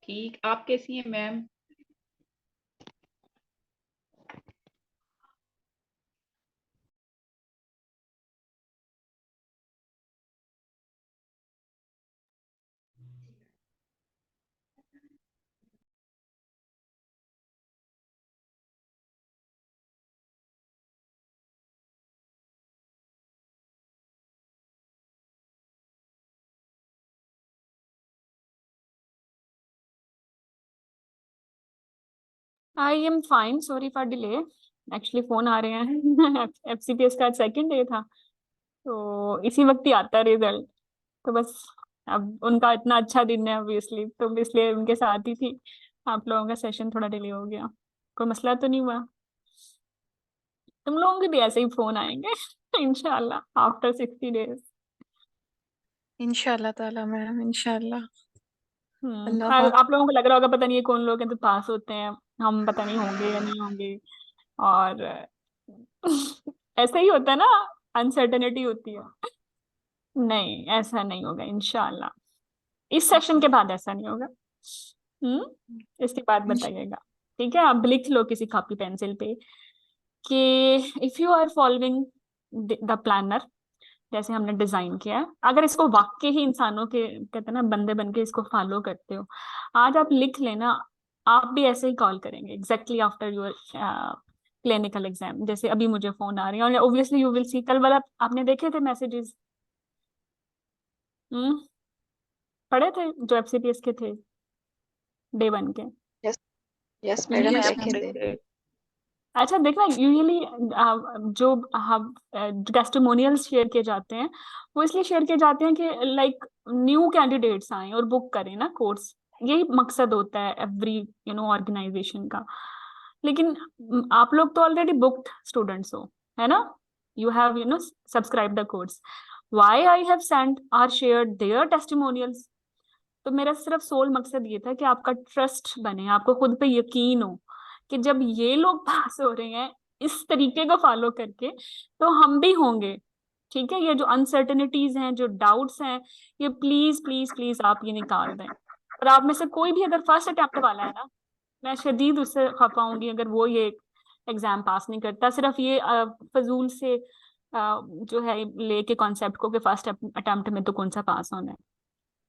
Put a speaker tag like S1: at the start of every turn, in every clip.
S1: ठीक, आप कैसी हैं ma'am?
S2: I am fine, sorry for delay. Actually phone आ रहे हैं एफसीपीएस का सेकंड डे था, तो इसी वक्त ही आता है रिजल्ट। तो बस अब उनका इतना अच्छा दिन है ऑब्वियसली, तो इसलिए उनके साथ ही थी। आप लोगों का सेशन थोड़ा डिले हो गया। कोई मसला तो नहीं हुआ? तुम लोगों के भी ऐसे ही फोन आएंगे इंशाल्लाह आफ्टर 60 डेज।
S3: इंशाल्लाह ताला मैम, इंशाल्लाह।
S2: आप लोगों को लग रहा होगा पता नहीं ये कौन लोग हैं तो पास होते हैं, हम पता नहीं होंगे या नहीं होंगे। और ऐसा ही होता है ना, अनसर्टेनिटी होती है। नहीं, ऐसा नहीं होगा इंशाल्लाह। इस सेशन के बाद ऐसा नहीं होगा। इसके बाद बताइएगा। ठीक है, आप लिख लो किसी कॉपी पेंसिल पे कि if you are following the planner, जैसे हमने डिजाइन किया है, अगर इसको वाकई ही इंसानों के कहते हैं ना बंदे बन के इसको फॉलो करते हो, आज आप लिख लेना। आप भी ऐसे ही कॉल करेंगे exactly after your clinical exam. जैसे अभी मुझे फोन आ रही है और ऑब्वियसली यू विल सी, कल वाला आपने देखे थे मैसेजेस? हम्म पढ़े थे जो एफसीपीएस के थे डे 1 के?
S4: यस यस मैडम,
S3: यस
S4: देखे थे।
S2: अच्छा देखना, यूजुअली जो हम टेस्टिमोनियल्स शेयर किए जाते हैं वो इसलिए शेयर किए जाते हैं कि लाइक न्यू कैंडिडेट्स आए और बुक करें ना कोर्स। यही मकसद होता है एवरी ऑर्गेनाइजेशन का। लेकिन आप लोग तो ऑलरेडी बुक्ड स्टूडेंट्स हो, है ना? You have subscribe the course. Why I have sent or share their testimonials? तो मेरा सिर्फ सोल मकसद ये था कि आपका ट्रस्ट बने, आपको खुद पे यकीन हो कि जब ये लोग पास हो रहे हैं इस तरीके को फॉलो करके, तो हम भी होंगे। ठीक है, ये जो अनसर्टेनिटीज हैं, जो डाउट्स हैं, ये प्लीज प्लीज प्लीज आप ये निकाल दें। और आप में से कोई भी अगर फर्स्ट अटेम्प्ट वाला है ना, मैं शदीद उससे खफा होंगी अगर वो ये एग्जाम पास नहीं करता, सिर्फ ये फजूल से जो है लेके कॉन्सेप्ट को कि फर्स्ट अटेम्प्ट में तो कौन सा पास होना है।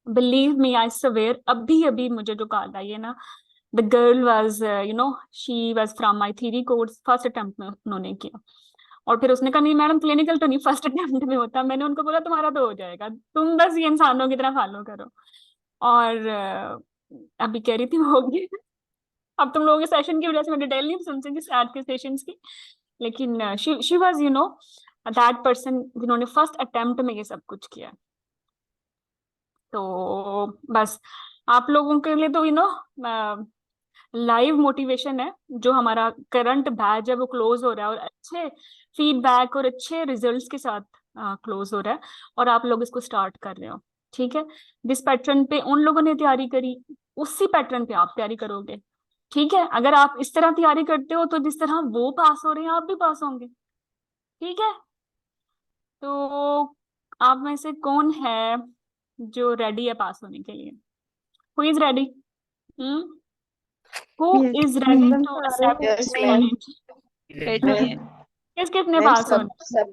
S2: बिलीव मी, आई सवेयर, अभी अभी मुझे जो कॉल आई है ना, the girl was she was from my theory course, first attempt में उन्होंने किया। और फिर उसने कहा नहीं मैडम क्लिनिकल तो नहीं फर्स्ट अटेम्प्ट में होता। मैंने उनको बोला तुम्हारा तो हो जाएगा, तुम बस ये इंसानों की तरह फॉलो करो। और अभी कह रही थी होगी अब तुम लोगों के सेशन की वजह से मैं डिटेल नहीं सुन सकी आज के सेशंस की, लेकिन शी वाज दैट पर्सन जिन्होंने फर्स्ट अटेम्प्ट में ये सब कुछ किया। तो बस आप लोगों के लिए तो लाइव मोटिवेशन है। जो हमारा करंट बैच है वो क्लोज हो रहा है और अच्छे फीडबैक और अच्छे रिजल्ट्स के साथ क्लोज हो रहा है, और आप लोग इसको स्टार्ट कर रहे हो। ठीक है, जिस पैटर्न पे उन लोगों ने तैयारी करी उसी पैटर्न पे आप तैयारी करोगे। ठीक है, अगर आप इस तरह तैयारी करते हो तो जिस तरह वो पास हो रहे हैं आप भी पास होंगे। ठीक है, तो आप में से कौन है जो रेडी है पास होने के लिए? Who is ready? Hmm who is ready to accept
S4: yes
S2: this
S4: ma'am.
S2: Challenge?
S3: Ready है।
S2: किस किसने
S4: मैम
S2: पास
S4: सब
S2: होना?
S4: सब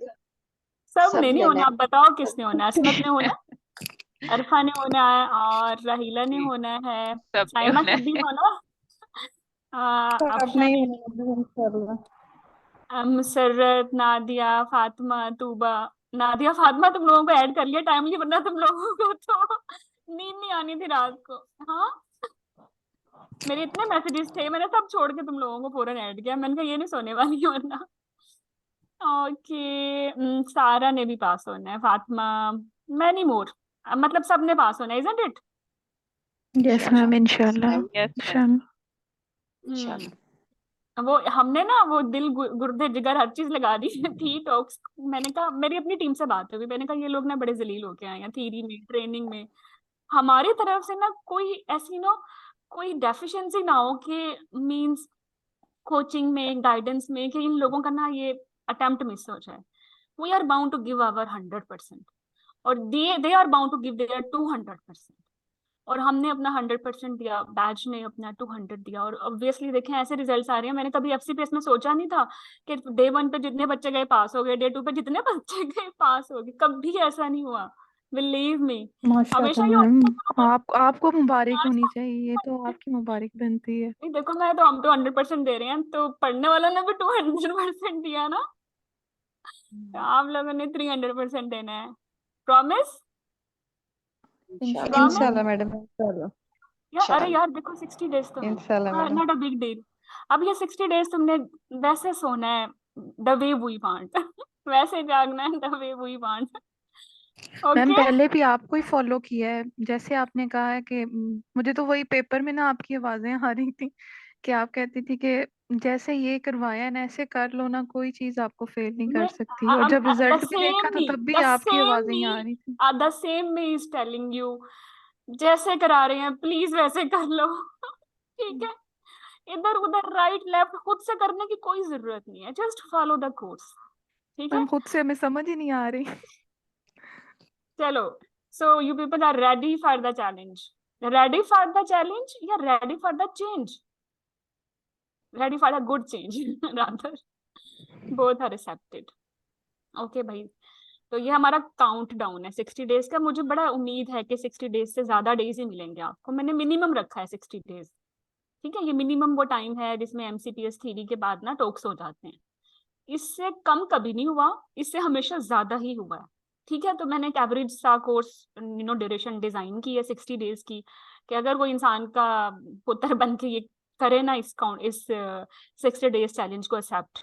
S2: सब
S4: सब
S2: ने नहीं
S4: ने
S2: होना,
S4: मैम।
S2: आप बताओ किसने होना है? असमत ने होना है, अरफा ने होना है, और राहिला ने होना है,
S3: सबने
S2: साइमा
S3: होना
S2: खुद भी
S3: है।
S2: होना, अफशा ने, मुसर्रत, नादिया, फातिमा, तूबा। नादिया फातिमा तुम लोगों को ऐड कर लिया टाइमली, वरना तुम लोगों को तो नींद नहीं आनी थी रात को। हाँ, मेरे इतने मैसेजेस थे, मैंने सब छोड़ के तुम लोगों को फौरन ऐड किया। मैंने कहा ये नहीं सोने वाली है वरना। ओके, सारा ने भी पास होना है, फातिमा, मैनी मोर, मतलब सबने पास होना है, इजंट इट?
S3: यस मैम, इंशाल्लाह।
S4: Ma'am
S3: yes ma'am.
S4: इंशाल्लाह।
S2: वो हमने ना वो दिल गुर्दे जिगर हर चीज लगा दी थी टॉक्स। मैंने कहा, मेरी अपनी टीम से बात हुई, मैंने कहा ये लोग ना बड़े जलील होके आए हैं थीरी में, ट्रेनिंग में। हमारी तरफ से ना कोई ऐसी कोई डेफिशिएंसी ना हो कि मींस कोचिंग में, गाइडेंस में, कि इन लोगों का ना ये अटेम्प्ट मिस हो जाए। We are bound to give our 100%, और they are bound to give their 200%। और हमने अपना 100% दिया, बैच ने अपना 200 दिया, और ऑब्वियसली देखें ऐसे रिजल्ट्स आ रहे हैं। मैंने कभी एफसीपीएस में सोचा नहीं था कि डे 1 पे जितने बच्चे गए पास हो गए, डे 2 पे जितने बच्चे गए पास हो गए, कभी ऐसा नहीं हुआ, बिलीव मी। हमेशा
S3: माशाल्लाह
S2: ये
S3: मैम,
S2: होता है
S3: आपको मुबारक होनी
S2: कि
S3: चाहिए, ये तो आपकी मुबारक बनती है।
S2: नहीं, देखो मैं तो, हम तो 100% दे रहे हैं, तो पढ़ने वालों ने भी 200% दिया ना, तो आप लोगों ने 300% देना है। प्रॉमिस?
S4: इंशाल्लाह
S2: प्रॉमिस
S3: इंशाल्लाह मैडम, इंशाल्लाह।
S2: यार, अरे
S4: इंशाल्लाह
S2: यार देखो 60 डेज तो है,
S3: इंशाल्लाह madam.
S2: Not a big deal. अब ये 60 डेज तुमने वैसे सोना है, द वे वी वांट वैसे जागना है, the way we want.
S3: Ma'am
S2: okay.
S3: पहले भी आपको ही फॉलो किया है, जैसे आपने कहा है कि मुझे तो वही पेपर में ना आपकी आवाजें आ रही थी कि आप कहती थी कि जैसे ये करवाया है ना, ऐसे कर लो ना, कोई चीज आपको फेल नहीं कर सकती। और जब
S2: द
S3: रिजल्ट भी देखा
S2: सेम
S3: तो
S2: मी
S3: तब भी
S2: द
S3: आपकी
S2: सेम
S3: आवाजें ही आ
S2: मी
S3: रही थी।
S2: The same me is telling you, जैसे करा रहे हैं प्लीज वैसे कर लो ठीक है? इधर उधर राइट लेफ्ट खुद से करने की कोई जरूरत नहीं है, जस्ट फॉलो द कोर्स। ठीक है?
S3: मैम खुद से हमें समझ ही नहीं आ रही।
S2: चलो, so you people are ready for the challenge? Ready for the challenge या ready for the change? Ready for the good change rather, both are accepted. Okay भाई, तो ये हमारा काउंट डाउन है 60 डेज का। मुझे बड़ा उम्मीद है कि 60 डेज से ज्यादा डेज ही मिलेंगे आपको, मैंने मिनिमम रखा है 60 डेज। ठीक है? ये मिनिमम वो टाइम है जिसमें एमसीपीएस थ्योरी के बाद ना टॉक्स हो जाते हैं, इससे कम कभी नहीं हुआ, इससे हमेशा ज्यादा ही हुआ है। ठीक है? तो मैंने एक एवरेज सा कोर्स ड्यूरेशन डिजाइन की है 60 डेज की, कि अगर कोई इंसान का पुत्र बन के ये करे ना इस 60 डेज चैलेंज को एक्सेप्ट,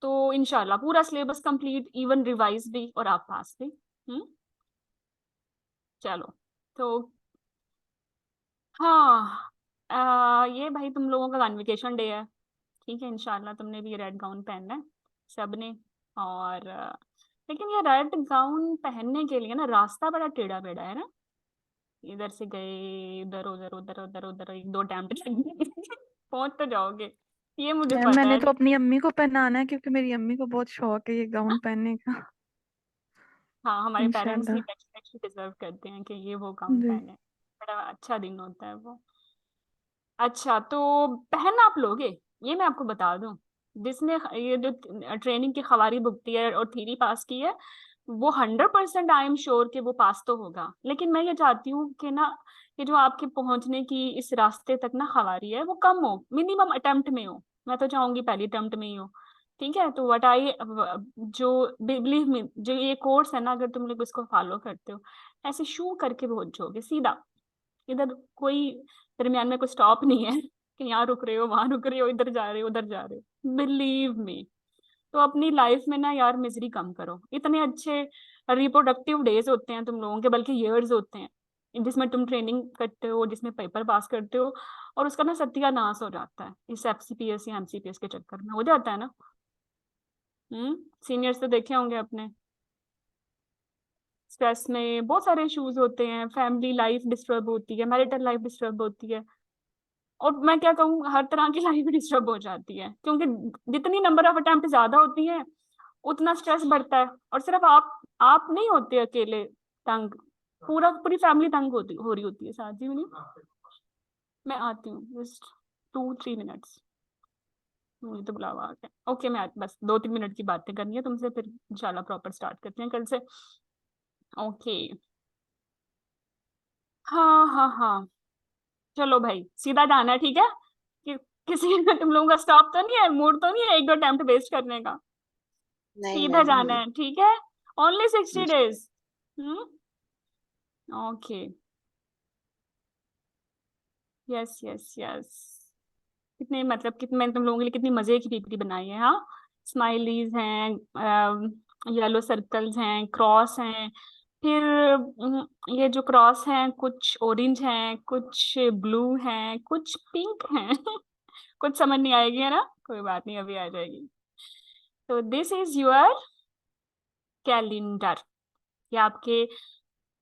S2: तो इंशाल्लाह पूरा सिलेबस कंप्लीट, इवन रिवाइज भी, और आप पास भी। चलो, तो हाँ, ये भाई तुम लोगों का कन्वोकेशन डे है। ठीक है? इंशाल्लाह तुमने भी रेड गाउन पहनना है सबने। और लेकिन ये रेड गाउन पहनने के लिए ना रास्ता बड़ा टेढ़ा मेढ़ा है ना, इधर से गए उधर उधर उधर उधर उधर, एक दो टाइम पहुंच तो जाओगे, ये मुझे
S3: मैम
S2: पता
S3: मैंने
S2: है।
S3: तो अपनी अम्मी को पहनाना है, क्योंकि मेरी अम्मी को बहुत शौक है ये गाउन पहनने का।
S2: हाँ, हमारे पेरेंट्स ही
S3: इंशाल्लाह।
S2: एक्चुअली डिजर्व करते हैं कि ये वो गाउन
S3: जी।
S2: पहने, बड़ा अच्छा दिन होता है वो। अच्छा, तो पहन आप लोगे, ये मैं आपको बता दूं, जिसने ये जो ट्रेनिंग की खवारी भुगती है और थ्योरी पास की है, वो 100% आई एम श्योर कि वो पास तो होगा। लेकिन मैं ये चाहती हूँ कि ना, कि जो आपके पहुंचने की इस रास्ते तक ना खवारी है वो कम हो, मिनिमम अटेम्प्ट में हो। मैं तो चाहूंगी पहली अटेम्प्ट में ही हो। ठीक है? तो व्हाट आई, जो बिलीव मी, जो ये कोर्स है ना, अगर तुम लोग इसको फॉलो करते हो, ऐसे शू करके पहुंच जाओगे सीधा। इधर कोई दरमियान में कोई स्टॉप नहीं है कि यहाँ रुक रहे हो, वहां रुक रहे हो, इधर जा रहे हो, उधर जा रहे हो, बिलीव मी। तो अपनी लाइफ में ना यार मिजरी कम करो। इतने अच्छे रिप्रोडक्टिव डेज होते हैं तुम लोगों के, बल्कि ईयर्स होते हैं, जिसमें तुम ट्रेनिंग करते हो, जिसमें पेपर पास करते हो, और उसका ना सत्यानाश हो जाता है इस एफसीपीएस या एमसीपीएस के चक्कर में, हो जाता है ना। सीनियर्स तो देखे होंगे अपने, स्ट्रेस में बहुत सारे इश्यूज होते हैं, फैमिली लाइफ डिस्टर्ब होती है, मैरिटल लाइफ डिस्टर्ब होती है, और मैं क्या कहूँ, हर तरह की लाइफ डिस्टर्ब हो जाती है, क्योंकि जितनी नंबर ऑफ अटेम्प्ट ज्यादा होती है उतना स्ट्रेस बढ़ता है। और सिर्फ आप नहीं होते अकेले तंग, पूरी फैमिली तंग हो रही होती है साथ ही में। मैं आती हूँ जस्ट 2-3 मिनट्स, मुझे तो बुलावा आ गया। ओके, मैं बस 2-3 मिनट की बातें करनी है तुमसे, फिर इंशाल्लाह प्रॉपर स्टार्ट करते हैं कल से। ओके। हाँ हाँ हाँ, चलो भाई सीधा जाना है, ठीक है? कि किसी में तुम लोगों का स्टॉप तो नहीं है, मूड तो नहीं है एक दो अटेम्प्ट वेस्ट करने का?
S4: नहीं
S2: सीधा
S4: मैम,
S2: जाना है, ठीक है? Only 60 days. Hmm. Okay. Yes yes yes. कितने मतलब, कितने मैंने तुम लोगों के लिए कितनी मजे की पीपीटी बनाई है। हाँ, स्माइलीज हैं, येलो सर्कल्स हैं, क्रॉस हैं, फिर ये जो क्रॉस हैं कुछ ऑरेंज हैं, कुछ ब्लू हैं, कुछ पिंक हैं कुछ समझ नहीं आएगी है ना, कोई बात नहीं, अभी आ जाएगी। तो दिस इज योर कैलेंडर, ये आपके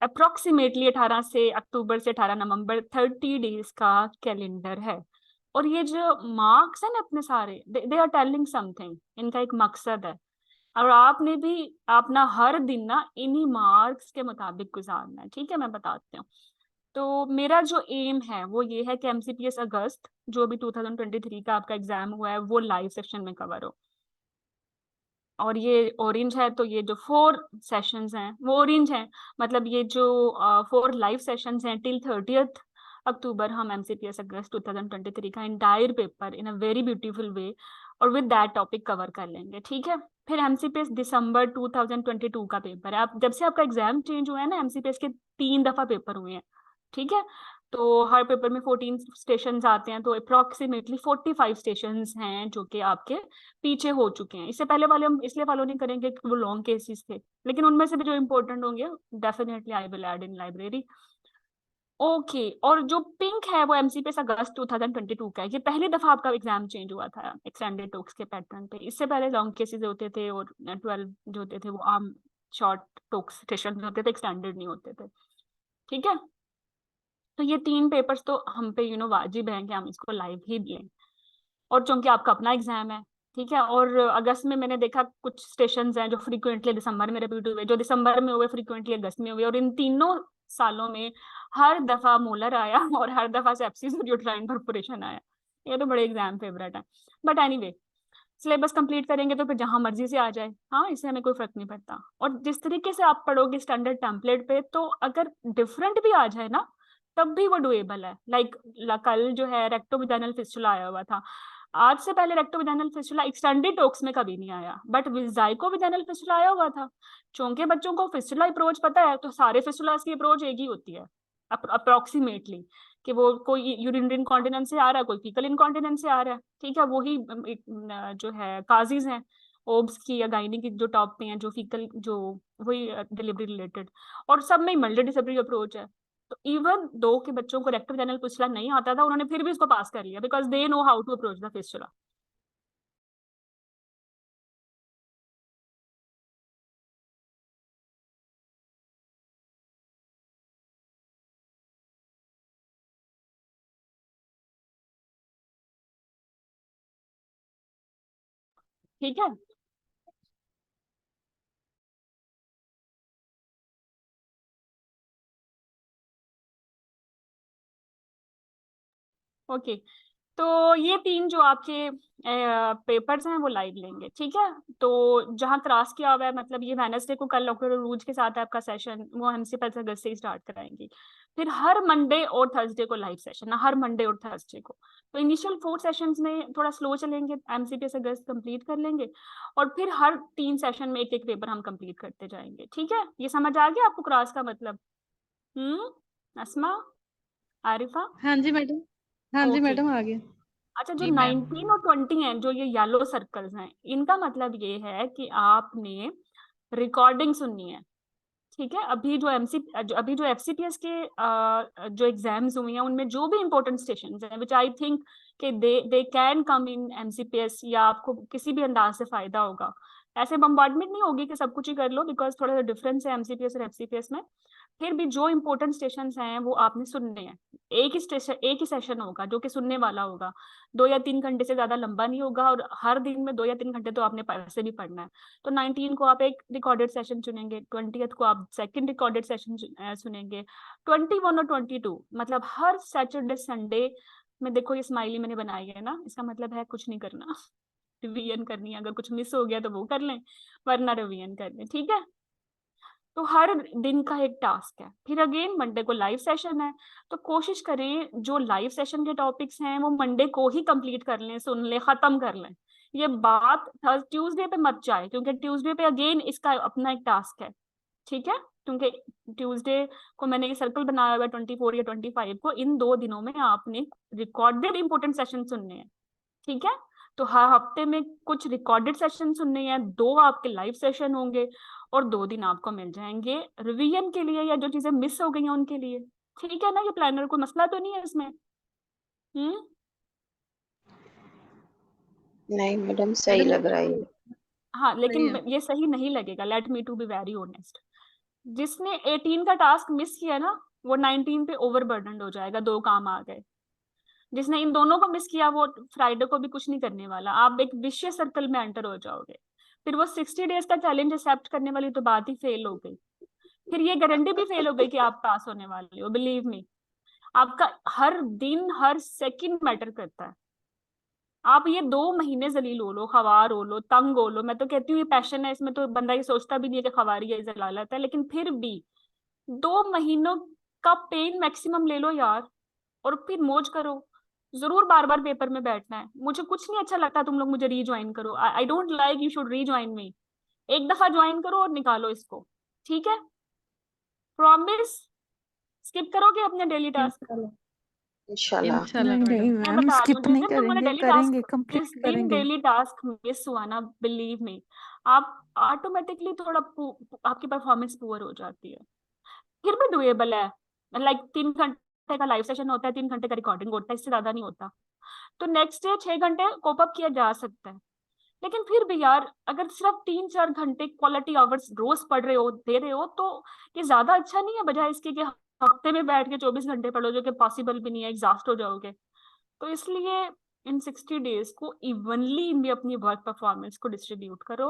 S2: अप्रोक्सीमेटली 18 से अक्टूबर से 18 नवंबर 30 डेज का कैलेंडर है। और ये जो मार्क्स है ना अपने सारे, दे आर टेलिंग समथिंग, इनका एक मकसद है। और आपने भी अपना हर दिन ना इन्हीं मार्क्स के मुताबिक गुजारना है। ठीक है? मैं बताती हूँ। तो मेरा जो एम है वो ये है कि एमसीपीएस अगस्त जो भी 2023 का आपका एग्जाम हुआ है वो लाइव सेशन में कवर हो। और ये ऑरेंज है तो ये जो 4 सेशंस हैं वो ऑरेंज हैं, मतलब ये जो 4 लाइव सेशंस हैं टिल 30th अक्टूबर हम एमसीपीएस अगस्त 2023 का entire paper in a very beautiful way और विद दैट टॉपिक कवर कर लेंगे, ठीक है। फिर एमसीपीएस दिसंबर 2022 का पेपर है। आप जब से आपका एग्जाम चेंज हुआ है ना, एमसीपीएस के 3 दफा पेपर हुए हैं, ठीक है। तो हर पेपर में 14 स्टेशंस आते हैं, तो अप्रोक्सीमेटली 45 स्टेशंस हैं जो कि आपके पीछे हो चुके हैं। इससे पहले वाले हम इसलिए फॉलो नहीं करेंगे कि वो लॉन्ग केसेस थे, लेकिन उनमें से भी जो इंपॉर्टेंट होंगे definitely I will add in library. Okay, और जो पिंक है वो एमसीपीएस अगस्त 2022 का है। ये पहली दफा आपका एग्जाम चेंज हुआ था एक्सटेंडेड टॉक्स के पैटर्न पे। इससे पहले लॉन्ग केसेस होते थे और 12 जो होते थे वो आम शॉर्ट टॉक्स सेशन होते थे, एक्सटेंडेड नहीं होते थे, ठीक है। तो ये 3 पेपर्स तो हम पे वाजिब है कि हम इसको लाइव ही लें, और चूंकि आपका अपना एग्जाम है, ठीक है। और अगस्त में मैंने देखा कुछ स्टेशंस हैं जो फ्रीक्वेंटली दिसंबर में रिपीट हुए, जो दिसंबर में हुए फ्रीक्वेंटली अगस्त में हुए, और इन तीनों सालों में हर दफा मोलर आया और हर दफा सेप्सिस और यूट्राइन परफोरेशन आया। ये तो बड़े एग्जाम फेवरेट है, बट एनीवे सिलेबस कंप्लीट करेंगे तो फिर जहां मर्जी से आ जाए, हाँ, इससे हमें कोई फर्क नहीं पड़ता। और जिस तरीके से आप पढ़ोगे स्टैंडर्ड टेम्पलेट पे, तो अगर डिफरेंट भी आ जाए ना तब भी वो डुएबल है। लाइक कल जो है रेक्टोविजाइनल फिस्टुला आया हुआ था, आज से पहले रेक्टोविजाइनल फिस्टुला एक्सटेंडेड टॉक्स में कभी नहीं आया, बट विजाइकोविजाइनल फिस्टुला आया हुआ था। चूंकि बच्चों को फिस्टुला अप्रोच पता है, तो सारे फिस्टुलास की अप्रोच एक ही होती है अप्रोक्सीमेटली, कि वो कोई यूरिनरी इनकॉन्टिनेंस से आ रहा है, कोई फीकल इनकॉन्टिनेंस से आ रहा है, ठीक है। वही जो है काजीज हैं ओब्स की या गाइनी की जो टॉप पे हैं, जो फीकल जो वही डिलीवरी रिलेटेड, और सब में मल्टी डिसिप्लिनरी अप्रोच है। तो इवन दो के बच्चों को रेक्टो जनरल फिस्टुला नहीं आता था, उन्होंने फिर भी उसको पास कर लिया because they know how to approach the fistula. ठीक है, ओके। तो ये 3 जो आपके पेपर्स हैं वो लाइव लेंगे, ठीक है। तो जहाँ क्रॉस किया हुआ है, मतलब ये वेडनेसडे को कल डॉक्टर रूज के साथ आपका सेशन, वो हमसे 5 अगस्त से ही स्टार्ट कराएंगी। फिर हर मंडे और थर्सडे को लाइव सेशन, हर मंडे और थर्सडे को। तो इनिशियल 4 सेशंस में थोड़ा स्लो चलेंगे, एमसीपीएस अगस्त कंप्लीट कर लेंगे, और फिर हर 3 सेशन में एक एक पेपर हम कंप्लीट करते जाएंगे, ठीक है। ये समझ आ गया आपको क्रॉस का मतलब? अस्मा, आरिफा?
S5: हाँ जी मैडम, हाँ जी
S2: ओके।
S5: मैडम आ गया।
S2: अच्छा, जो
S3: जी मैम।
S2: 19 और 20 हैं, जो ये येलो सर्कल्स हैं, इनका मतलब ये है कि आपने रिकॉर्डिंग सुननी है, ठीक है। अभी जो एफसीपीएस के जो एग्जाम्स हुए हैं उनमें जो भी इंपॉर्टेंट स्टेशंस हैं विच आई थिंक कि दे कैन कम इन एमसीपीएस, या आपको किसी भी अंदाज से फायदा होगा। ऐसे बम्बार्डमेंट नहीं होगी कि सब कुछ ही कर लो, बिकॉज थोड़ा सा डिफरेंस है एमसीपीएस और एफसीपीएस में। फिर भी जो इंपॉर्टेंट स्टेशन हैं वो आपने सुनने हैं। एक ही सेशन होगा जो कि सुनने वाला होगा, 2 या 3 घंटे से ज्यादा लंबा नहीं होगा, और हर दिन में 2 या 3 घंटे तो आपने वैसे भी पढ़ना है। तो 19 को आप एक रिकॉर्डेड सेशन चुनेंगे, 20th को आप सेकंड रिकॉर्डेड सेशन सुनेंगे, 21 और 22 मतलब हर सैटरडे संडे में। देखो ये स्माइली मैंने बनाई है ना, इसका मतलब है कुछ नहीं करना, रिवीजन करनी है। अगर कुछ मिस हो गया तो वो कर लें, वरना रिवीजन कर लें, ठीक है। तो हर दिन का एक टास्क है। फिर अगेन मंडे को लाइव सेशन है, तो कोशिश करें जो लाइव सेशन के टॉपिक्स हैं वो मंडे को ही कंप्लीट कर लें, सुन लें, खत्म कर लें। ये बात ट्यूसडे पे मत जाए, क्योंकि ट्यूसडे पे अगेन इसका अपना एक टास्क है, ठीक है। क्योंकि ट्यूसडे को मैंने ये सर्कल बनाया हुआ है 24 या 25 को, इन 2 दिनों में आपने रिकॉर्डेड इंपोर्टेंट सेशन सुनने हैं, ठीक है। तो हर हफ्ते में कुछ रिकॉर्डेड सेशन सुनने हैं, 2 आपके लाइव सेशन होंगे, और 2 दिन आपको मिल जाएंगे रिवीजन के लिए या जो चीजें मिस हो गई हैं उनके लिए, ठीक है ना। ये प्लानर कोई मसला तो नहीं है इसमें?
S4: नहीं मैडम, सही
S5: मैडम
S4: लग रहा है ये।
S2: हाँ,
S5: सही
S2: लेकिन
S5: है।
S2: ये सही नहीं लगेगा, let me to be very honest. जिसने 18 का टास्क मिस किया ना, वो 19 पे ओवरबर्डन हो जाएगा, 2 काम आ गए। जिसने इन दोनों को मिस किया वो फ्राइडे को भी कुछ नहीं करने वाला, आप एक विशियस सर्कल में एंटर हो जाओगे। फिर वो 60 डेज का चैलेंज एक्सेप्ट करने वाली तो बात ही फेल हो गई। फिर ये गारंटी भी फेल हो गई कि आप पास होने वाले हो, बिलीव मी। आपका हर दिन हर सेकंड मैटर करता है। आप ये 2 महीने जलील हो लो, खवार हो लो, तंग हो लो, मैं तो कहती हूँ ये पैशन है, इसमें तो बंदा ये सोचता भी नहीं है कि खवारी है, जलालत है, लेकिन फिर भी 2 महीनों का पेन मैक्सिमम ले लो यार, और फिर मौज करो। जरूर बार बार पेपर में बैठना है, मुझे कुछ नहीं अच्छा लगता तुम लोग मुझे रीज्वाइन करो, I don't like you should rejoin me. एक दफा ज्वाइन करो और निकालो इसको, ठीक है? प्रॉमिस? स्किप करोगे अपने डेली टास्क?
S4: इंशाल्लाह।
S5: इंशाल्लाह
S3: नहीं
S5: मैडम।
S2: मैं
S3: मैम,
S2: बता रही हूँ,
S3: स्किप
S2: जिस
S3: नहीं
S2: दिन तुम्हारा
S3: करेंगे,
S2: डेली
S3: करेंगे,
S2: टास्क, जिस
S3: कंप्लीट
S2: दिन
S3: करेंगे।
S2: डेली टास्क मिस हुआ ना, बिलीव मी, आप ऑटोमेटिकली थोड़ा आपकी परफॉर्मेंस पुअर हो जाती है। फिर भी डुएबल है, लाइक 3 घंटे का लाइव सेशन होता है, 3 घंटे का रिकॉर्डिंग होता है, इससे ज्यादा नहीं होता। तो नेक्स्ट डे 6 घंटे कोप अप किया जा सकता है। लेकिन फिर भी यार, अगर सिर्फ 3-4 घंटे क्वालिटी आवर्स रोज पढ़ रहे हो, दे रहे हो, तो ये ज्यादा अच्छा नहीं है, बजाय इसके कि हफ्ते में बैठ के 24 घंटे पढ़ो, जो कि पॉसिबल भी नहीं है, एग्जॉस्ट हो जाओगे। तो इसलिए इन 60 डेज को इवनली भी अपनी वर्क परफॉर्मेंस को डिस्ट्रीब्यूट करो।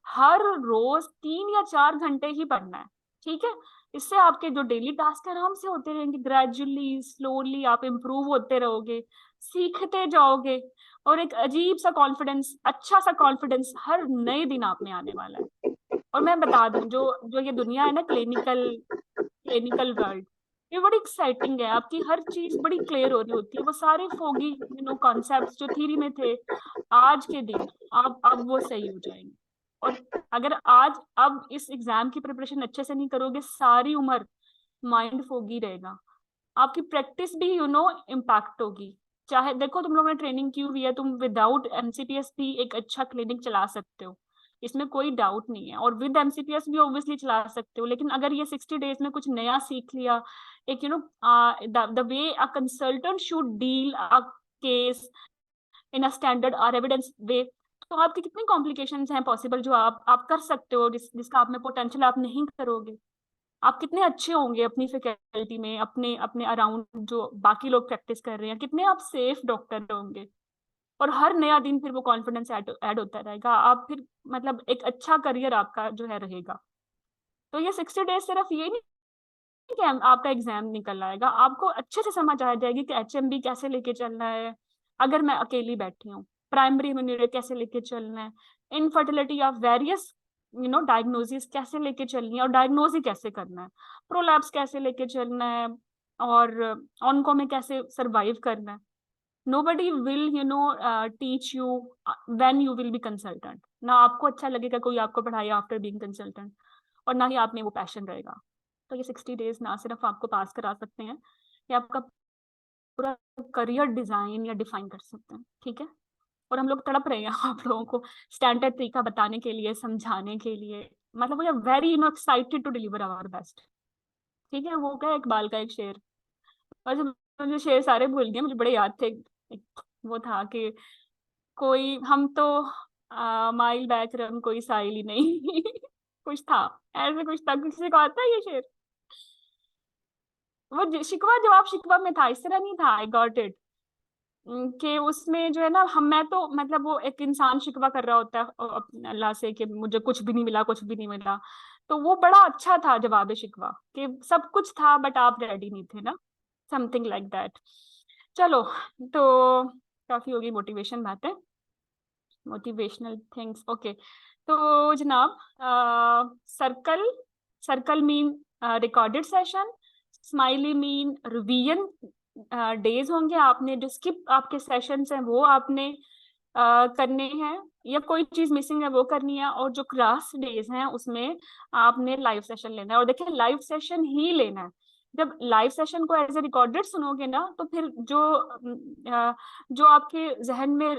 S2: हर रोज 3 या 4 घंटे ही पढ़ना है, ठीक है? इससे आपके जो डेली टास्क आराम से होते रहेंगे, ग्रेजुअली स्लोली आप इम्प्रूव होते रहोगे, सीखते जाओगे, और एक अजीब सा कॉन्फिडेंस, अच्छा सा कॉन्फिडेंस हर नए दिन आप में आने वाला है। और मैं बता दूं, जो जो ये दुनिया है ना, क्लिनिकल क्लिनिकल वर्ल्ड, ये बड़ी एक्साइटिंग है। आपकी हर चीज बड़ी क्लियर हो रही होती है, वो सारे फोगी कॉन्सेप्ट्स जो थ्योरी में थे, आज के दिन अब वो सही हो जाएंगे। और अगर आज अब इस एग्जाम की प्रिपरेशन अच्छे से नहीं करोगे, सारी उम्र माइंड फोगी रहेगा। आपकी प्रैक्टिस भी इम्पैक्ट होगी। चाहे देखो, तुम लोगों ने ट्रेनिंग की हुई है, तुम विदाउट एमसीपीएस भी एक अच्छा क्लिनिक चला सकते हो, इसमें कोई डाउट नहीं है, और विद एमसीपीएस भी ऑब्वियसली चला सकते हो। लेकिन अगर ये 60 डेज में कुछ नया सीख लिया, एक the way a consultant should deal a case in a standard और एविडेंस वे, तो आपकी कितनी कॉम्प्लिकेशंस हैं पॉसिबल, जो आप कर सकते हो, जिसका आप में पोटेंशियल आप नहीं करोगे। आप कितने अच्छे होंगे अपनी फैकल्टी में, अपने अपने अराउंड जो बाकी लोग प्रैक्टिस कर रहे हैं, कितने आप सेफ डॉक्टर होंगे। और हर नया दिन फिर वो कॉन्फिडेंस ऐड होता रहेगा, आप फिर मतलब एक अच्छा करियर आपका जो है रहेगा। तो ये 60 डेज सिर्फ ये नहीं कि आपका एग्जाम निकल आएगा, आपको अच्छे से समझ आ जाएगी कि एचएमबी कैसे लेके चलना है, अगर मैं अकेली बैठी हूँ, प्राइमरी इम्यूनिटी कैसे लेके चलना है, इनफर्टिलिटी ऑफ वेरियस डायग्नोसिस कैसे लेके चलनी है, और डायग्नोज ही कैसे करना है, प्रोलैप्स कैसे लेके चलना है, और ऑनको में कैसे सरवाइव करना है। nobody will teach you when you will be consultant। ना आपको अच्छा लगेगा कोई आपको पढ़ाए आफ्टर बीइंग कंसल्टेंट, और ना ही आप में वो पैशन रहेगा। तो ये 60 डेज ना सिर्फ आपको पास करा सकते हैं, ये आपका पूरा करियर डिजाइन या डिफाइन कर सकते हैं, ठीक है? और हम लोग तड़प रहे हैं आप लोगों को स्टैंडर्ड तरीका बताने के लिए, समझाने के लिए, मतलब we are very excited to deliver our best, ठीक है? वो क्या, इकबाल का एक शेर, वैसे मुझे शेर सारे भूल गए, मुझे बड़े याद थे। वो था कि कोई हम तो माइल बैक रंग कोई साइल ही नहीं कुछ था, ऐसे कुछ था, किसी को आता है ये शेर? वो शिकवा जवाब शिकवा में था, इस तरह नहीं था, आई गॉट इट, कि उसमें जो है ना, हम मैं तो मतलब वो एक इंसान शिकवा कर रहा होता है अपने अल्लाह से कि मुझे कुछ भी नहीं मिला, कुछ भी नहीं मिला। तो वो बड़ा अच्छा था जवाब शिकवा, कि सब कुछ था बट आप रेडी नहीं थे ना, समथिंग लाइक दैट। चलो, तो काफी होगी मोटिवेशन बातें, मोटिवेशनल थिंग्स, ओके। तो जनाब, circle circle mean recorded session, smiley mean revision days होंगे, आपने जो स्किप आपके सेशंस हैं वो आपने करने हैं, या कोई चीज मिसिंग है वो करनी है, और जो क्लास डेज हैं उसमें आपने लाइव सेशन लेना है। और देखिए, लाइव सेशन ही लेना है। जब लाइव सेशन को एज ए रिकॉर्डेड सुनोगे ना, तो फिर जो आपके जहन में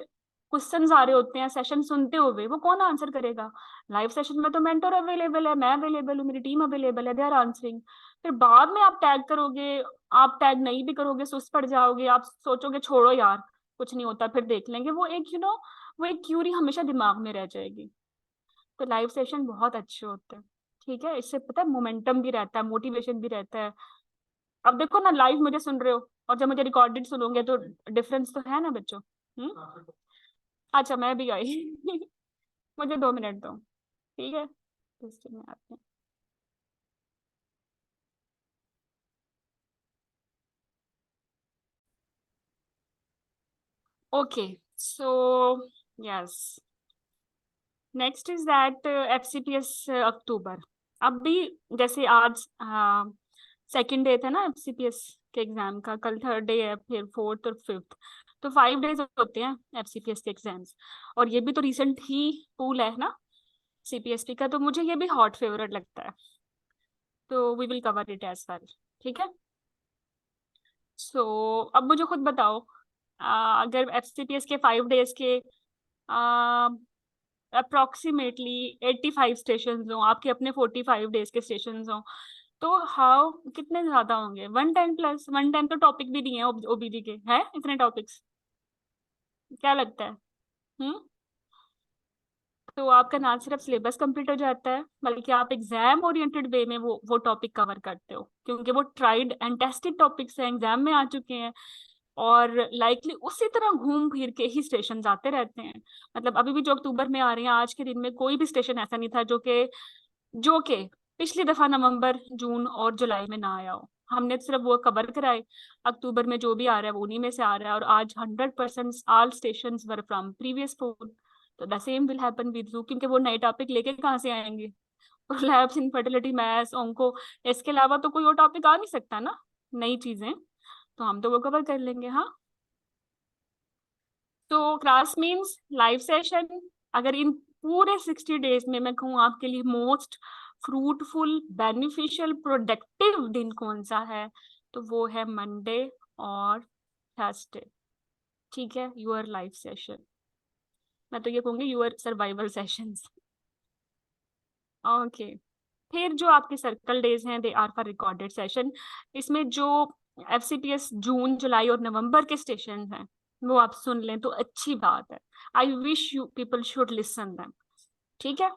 S2: क्वेश्चंस आ रहे होते हैं सेशन सुनते हुए, वो कौन आंसर करेगा? लाइव सेशन में तो मेंटर अवेलेबल है, मैं अवेलेबल हूँ, मेरी टीम अवेलेबल है, दे आर आंसरिंग। फिर बाद में आप टैग करोगे, आप टैग नहीं भी करोगे, सुस्त पड़ जाओगे, आप सोचोगे छोड़ो यार कुछ नहीं होता, फिर देख लेंगे, वो एक वो एक क्यूरी हमेशा दिमाग में रह जाएगी। तो लाइव सेशन बहुत अच्छे होते हैं, ठीक है? इससे पता है मोमेंटम भी रहता है, मोटिवेशन भी रहता है। अब देखो ना, लाइव मुझे सुन रहे हो और जब मुझे रिकॉर्डेड सुनोगे, तो डिफरेंस तो है ना बच्चों? अच्छा, मैं भी आई मुझे 2 मिनट दो, ठीक है? में आते हैं। Okay, so yes, next is that FCPS अक्टूबर. अब भी जैसे आज सेकेंड डे था ना FCPS के एग्जाम का, कल थर्ड डे है, फिर फोर्थ और फिफ्थ, तो 5 days होते हैं FCPS के एग्जाम्स. और ये भी तो रिसेंट ही पूल है ना CPSP का, तो मुझे ये भी हॉट फेवरेट लगता है, तो we will cover it as well. ठीक है. सो अब मुझे खुद बताओ, अगर FCPS के 5 days के अप्रोक्सीमेटली 85 स्टेशन हो, आपके अपने 45 days के स्टेशन हो, तो हाउ कितने ज्यादा होंगे? 110 प्लस 110 तो टॉपिक भी नहीं है OBD के, है इतने टॉपिक्स? क्या लगता है? तो आपका ना सिर्फ सिलेबस कंप्लीट हो जाता है, बल्कि आप एग्जाम ओरिएंटेड वे में वो टॉपिक कवर करते हो, क्योंकि वो ट्राइड एंड टेस्टेड टॉपिक्स हैं, एग्जाम में आ चुके हैं, और लाइकली उसी तरह घूम फिर के ही स्टेशन आते रहते हैं. मतलब अभी भी जो अक्टूबर में आ रहे हैं, आज के दिन में कोई भी स्टेशन ऐसा नहीं था जो के पिछली दफा नवंबर, जून और जुलाई में ना आया हो. हमने सिर्फ वो कवर कराए. अक्टूबर में जो भी आ रहा है वो उन्हीं में से आ रहा है, और आज 100% all station were from previous poll. तो the same will happen with you, क्योंकि वो नए टॉपिक लेके कहाँ से आएंगे? लैब्स, इनफर्टिलिटी, मैथ्स, ओंको, इसके अलावा तो कोई और टॉपिक आ नहीं सकता ना, नई चीजें, तो हम तो वो कवर कर लेंगे. हाँ, तो क्लास मीन्स लाइव सेशन. अगर इन पूरे 60 days में मैं कहूँ आपके लिए मोस्ट फ्रूटफुल, बेनिफिशियल, प्रोडक्टिव दिन कौन सा है, तो वो है मंडे और थर्सडे. ठीक है, यूर लाइव सेशन, मैं तो ये कहूंगी यूर सर्वाइवल सेशंस. ओके. फिर जो आपके सर्कल डेज हैं, they are for recorded session. इसमें जो FCPS जून, जुलाई और नवंबर के स्टेशन हैं वो आप सुन लें तो अच्छी बात है. I wish you people should listen them. ठीक है.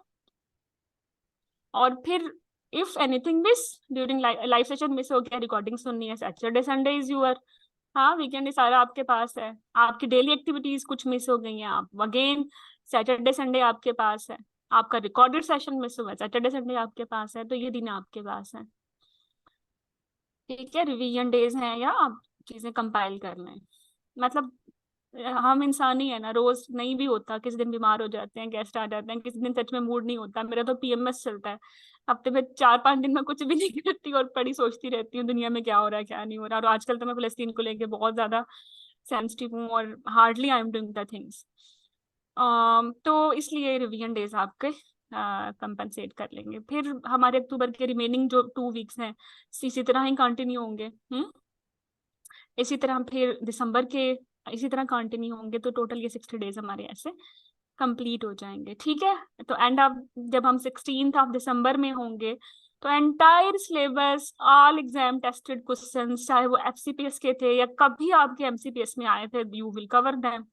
S2: और फिर if anything miss during live session, miss हो गया, रिकॉर्डिंग सुननी है, सैटरडे संडे इज यूर. हाँ, वीकेंड सारा आपके पास है. आपकी डेली एक्टिविटीज कुछ मिस हो गई हैं, आप अगेन सैटरडे संडे आपके पास है. आपका रिकॉर्डेड सेशन मिस हुआ, सैटरडे संडे आपके पास है, तो ये दिन आपके पास है. ठीक है. रिवीजन डेज हैं, या आप चीजें कंपाइल कर लें. मतलब हम इंसान ही है ना, रोज नहीं भी होता, किसी दिन बीमार हो जाते हैं, गेस्ट आ जाते हैं, किसी दिन सच में मूड नहीं होता. मेरा तो PMS चलता है, हफ्ते में 4-5 दिन में कुछ भी नहीं करती और बड़ी सोचती रहती हूँ दुनिया में क्या हो रहा है क्या नहीं हो रहा. और आजकल तो मैं फलस्तीन को लेके बहुत ज्यादा सेंसिटिव हूँ, और hardly I am doing the things. तो इसलिए रिवीजन डेज आपके कंपनसेट कर लेंगे. फिर हमारे अक्टूबर के रिमेनिंग जो 2 weeks हैं इसी तरह ही कंटिन्यू होंगे. इसी तरह फिर दिसंबर के इसी तरह कंटिन्यू होंगे, तो टोटल ये 60 days हमारे ऐसे कंप्लीट हो जाएंगे. ठीक है. तो एंड ऑफ जब हम 16th दिसंबर में होंगे, तो entire syllabus, all exam tested questions, चाहे वो FCPS के थे या कभी आपके MCPS में आए थे, यू विल कवर देम.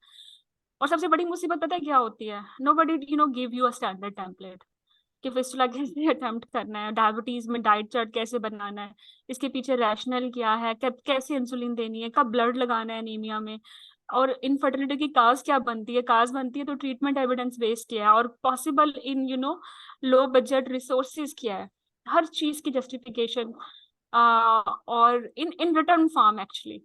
S2: और सबसे बड़ी मुसीबत पता है क्या होती है? Nobody give you a standard template कि फिस्टुला कैसे अटेम्प्ट करना है, डायबिटीज में डाइट चार्ट कैसे बनाना है, इसके पीछे रैशनल क्या है, कब कैसे इंसुलिन देनी है, कब ब्लड लगाना है एनीमिया में, और इनफर्टिलिटी की काज क्या बनती है, काज बनती है तो ट्रीटमेंट एविडेंस बेस्ड क्या है, और possible in low budget resources क्या है, हर चीज की जस्टिफिकेशन और इन रिटर्न फॉर्म एक्चुअली.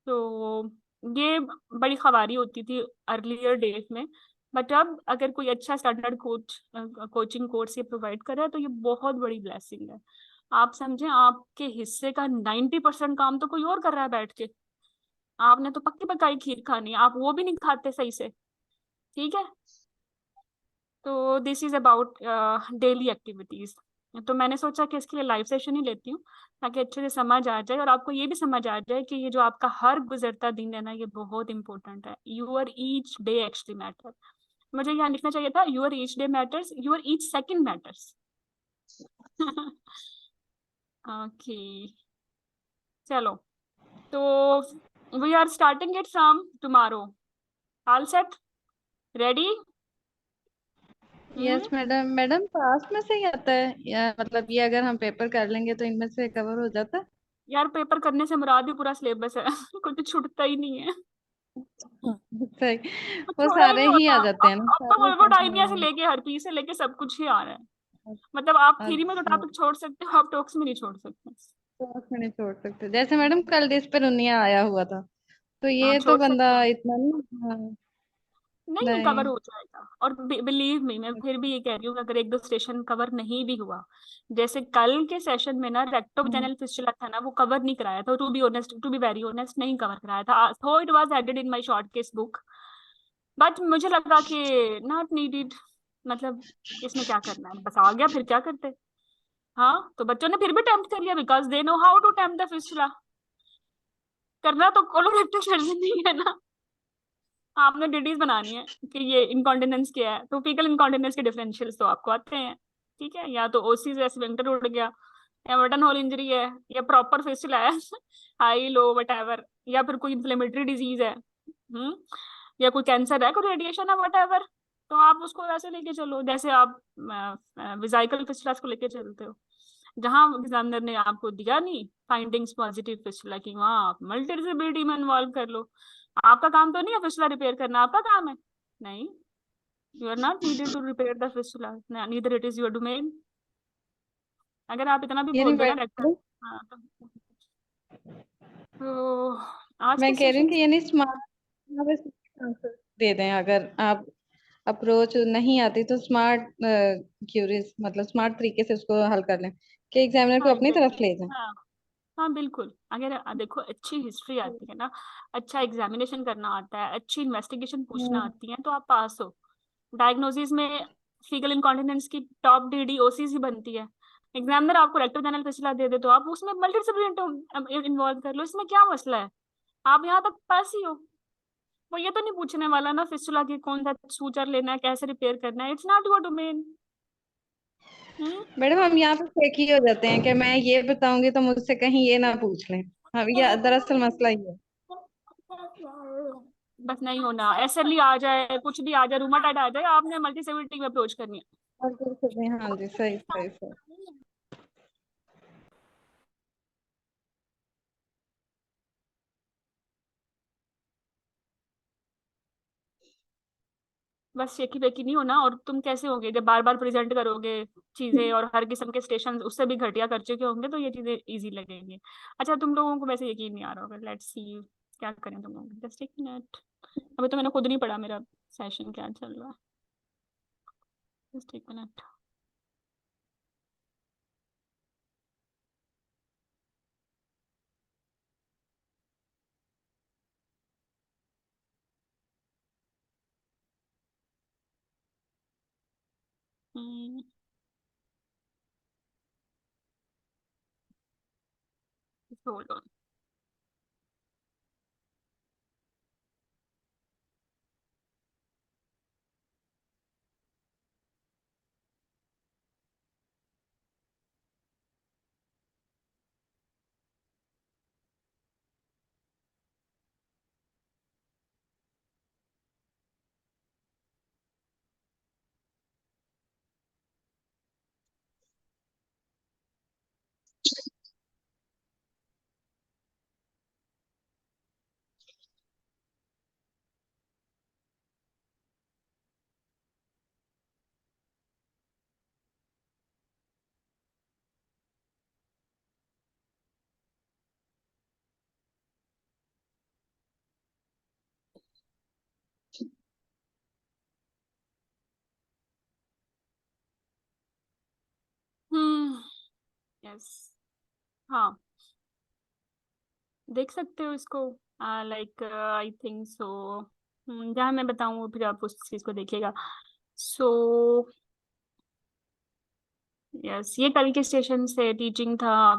S2: तो ये बड़ी खबारी होती थी अर्लियर डेज में, बट अब अगर कोई अच्छा स्टैंडर्ड कोचिंग कोर्स ये प्रोवाइड कर रहा है तो ये बहुत बड़ी ब्लेसिंग है. आप समझें, आपके हिस्से का 90% काम तो कोई और कर रहा है बैठ के. आपने तो पक्की पकाई खीर खानी है, आप वो भी नहीं खाते सही से. ठीक है. तो this is about daily activities. तो मैंने सोचा कि इसके लिए लाइव सेशन ही लेती हूँ, ताकि अच्छे से समझ आ जाए और आपको ये भी समझ आ जाए कि ये जो आपका हर गुजरता दिन है ना, ये बहुत इंपॉर्टेंट है. Your each day actually matter. मुझे यहाँ लिखना चाहिए था your each day matters, your each second matters. Okay, चलो. तो we are starting it from tomorrow. All set? Ready?
S5: Yes madam. Madam पास में से ही आता है, या मतलब ये अगर हम पेपर कर लेंगे तो इनमें से कवर हो जाता है?
S2: यार, पेपर करने से मुराद ही पूरा सिलेबस है. कुछ छूटता ही नहीं है.
S5: सही. वो
S2: छोड़ा ही
S5: सारे
S2: नहीं
S5: ही
S2: होता.
S5: आ जाते हैं ना,
S2: अब तो
S5: सारे
S2: वो डायनिया से
S5: कंटिन्यू.
S2: लेके हर पीस से लेके सब कुछ ही आ रहा है. मतलब आप थ्योरी में तो
S5: अच्छा,
S2: टॉपिक छोड़ सकते हो, आप टॉक्स में नहीं छोड़ सकते.
S5: तो उसमें नहीं छोड़ सकते. जैसे मैडम कल डिस्पेरोनिया आया हुआ था, तो
S2: हाँ
S5: ये तो
S2: छोड़
S5: बंदा
S2: सकते हो।
S5: इतना नहीं। हाँ।
S2: नहीं नहीं, कवर
S5: नहीं।
S2: हो जाएगा। और बिलीव मी, मैं फिर भी ये कह रही हूँ कि अगर एक दो स्टेशन कवर नहीं भी हुआ, जैसे कल के सेशन में ना
S5: हम्म।
S2: रेक्टोवेजाइनल फिस्टुला था ना, वो कवर नहीं कराया था, to be honest, to be very honest, नहीं कवर कराया था, though it was added in my short case book, but मुझे लगा कि नॉट नीडेड, मतलब इसमें क्या करना है, बस आ गया, फिर क्या करते। हाँ, तो बच्चों ने फिर भी टेम्प्ट कर लिया, because they know how to attempt the fistula. करना तो कोलोरेक्टल सर्जन नहीं है ना, आपने डिटीज बनानी है कि ये इनकॉन्टिनेंस क्या है, तो फीकल इनकॉन्टिनेंस के डिफरेंशियल्स तो आपको आते हैं, ठीक है, या तो ओसी से स्फिंक्टर उड़ गया, या बटन होल इंजरी है, या प्रॉपर फिस्टुला है, हाई लो वट, या फिर कोई इन्फ्लेमेटरी डिजीज है, या कोई कैंसर है, कोई रेडिएशन है, वट, तो आप उसको वैसे लेके चलो जैसे आप विजाइकल फिस्टुला को लेके चलते हो, जहां एग्जामिनर ने आपको दिया नहीं फाइंडिंग्स पॉजिटिव फिस्टुला की, वहां आप मल्टी डिसेबिलिटी में इन्वॉल्व कर लो। आपका काम तो नहीं है फिस्टुला रिपेयर करना, आपका काम है नहीं, you are not needed to repair the fistula, neither it is your domain. अगर आप इतना भी
S5: ये नहीं
S2: बोल दो ना डॉक्टर।
S5: मैडम,
S2: हाँ तो आज के
S5: मैं कह रही हूँ
S2: सेशन
S5: कि ये नहीं स्मार्ट आंसर दे दें। अगर आप अप्रोच नहीं आती तो स्मार्ट क्यूरीज मतलब स्मार्ट तरीके से उसको हल कर लें, कि एग्जामिनर को
S2: हाँ
S5: अपनी तरफ
S2: एग्जैक्टली,
S5: ले जाएं।
S2: हाँ हाँ बिल्कुल, अगर देखो अच्छी हिस्ट्री आती है ना, अच्छा एग्जामिनेशन करना आता है, अच्छी इन्वेस्टिगेशन पूछना
S5: हम्म।
S2: आती है, तो आप पास हो। डायग्नोसिस में फीकल इनकॉन्टिनेंस की टॉप डीडी ओसीस ही बनती है, एग्जामिनर आपको रेक्टोजेनल फिस्टुला दे दे तो आप उसमें मल्टीडिसिप्लिनरी इन्वॉल्व कर लो, इसमें क्या मसला है, आप यहाँ तक पास ही हो। वो ये तो नहीं पूछने वाला ना फिस्टुला की कौन सा सूचर लेना है, कैसे रिपेयर करना है, it's not your domain.
S5: Madam हम यहाँ पे फेक ही हो जाते हैं कि मैं ये बताऊंगी तो मुझसे कहीं ये ना पूछ लें। हाँ, ये दरअसल मसला ही है।
S2: बस नहीं होना, एसएलई आ जाए, कुछ भी आ जाए, रूमाटाइड आ जाए, आपने मल्टी सिविलिटी में अप्रोच करनी
S5: और फिर खुद ही- हाँ जी, सही सही सही।
S2: है। बस शेकी बेकी नहीं होना, और तुम कैसे होगे जब बार बार प्रेजेंट करोगे चीजें, और हर किस्म के स्टेशन उससे भी घटिया कर चुके होंगे, तो ये चीजें इजी लगेंगी। अच्छा, तुम लोगों को वैसे यकीन नहीं आ रहा होगा, लेट्स सी क्या करें तुम लोग, जस्ट एक मिनट, अभी तो मैंने खुद नहीं पढ़ा मेरा सेशन क्या चल रहा है, जस्ट एक मिनट। Hold on. यस, हाँ देख सकते हो इसको, लाइक आई थिंक सो, जहाँ मैं बताऊँ फिर आप उस चीज को देखिएगा। सो यस, ये कल के स्टेशन से टीचिंग था,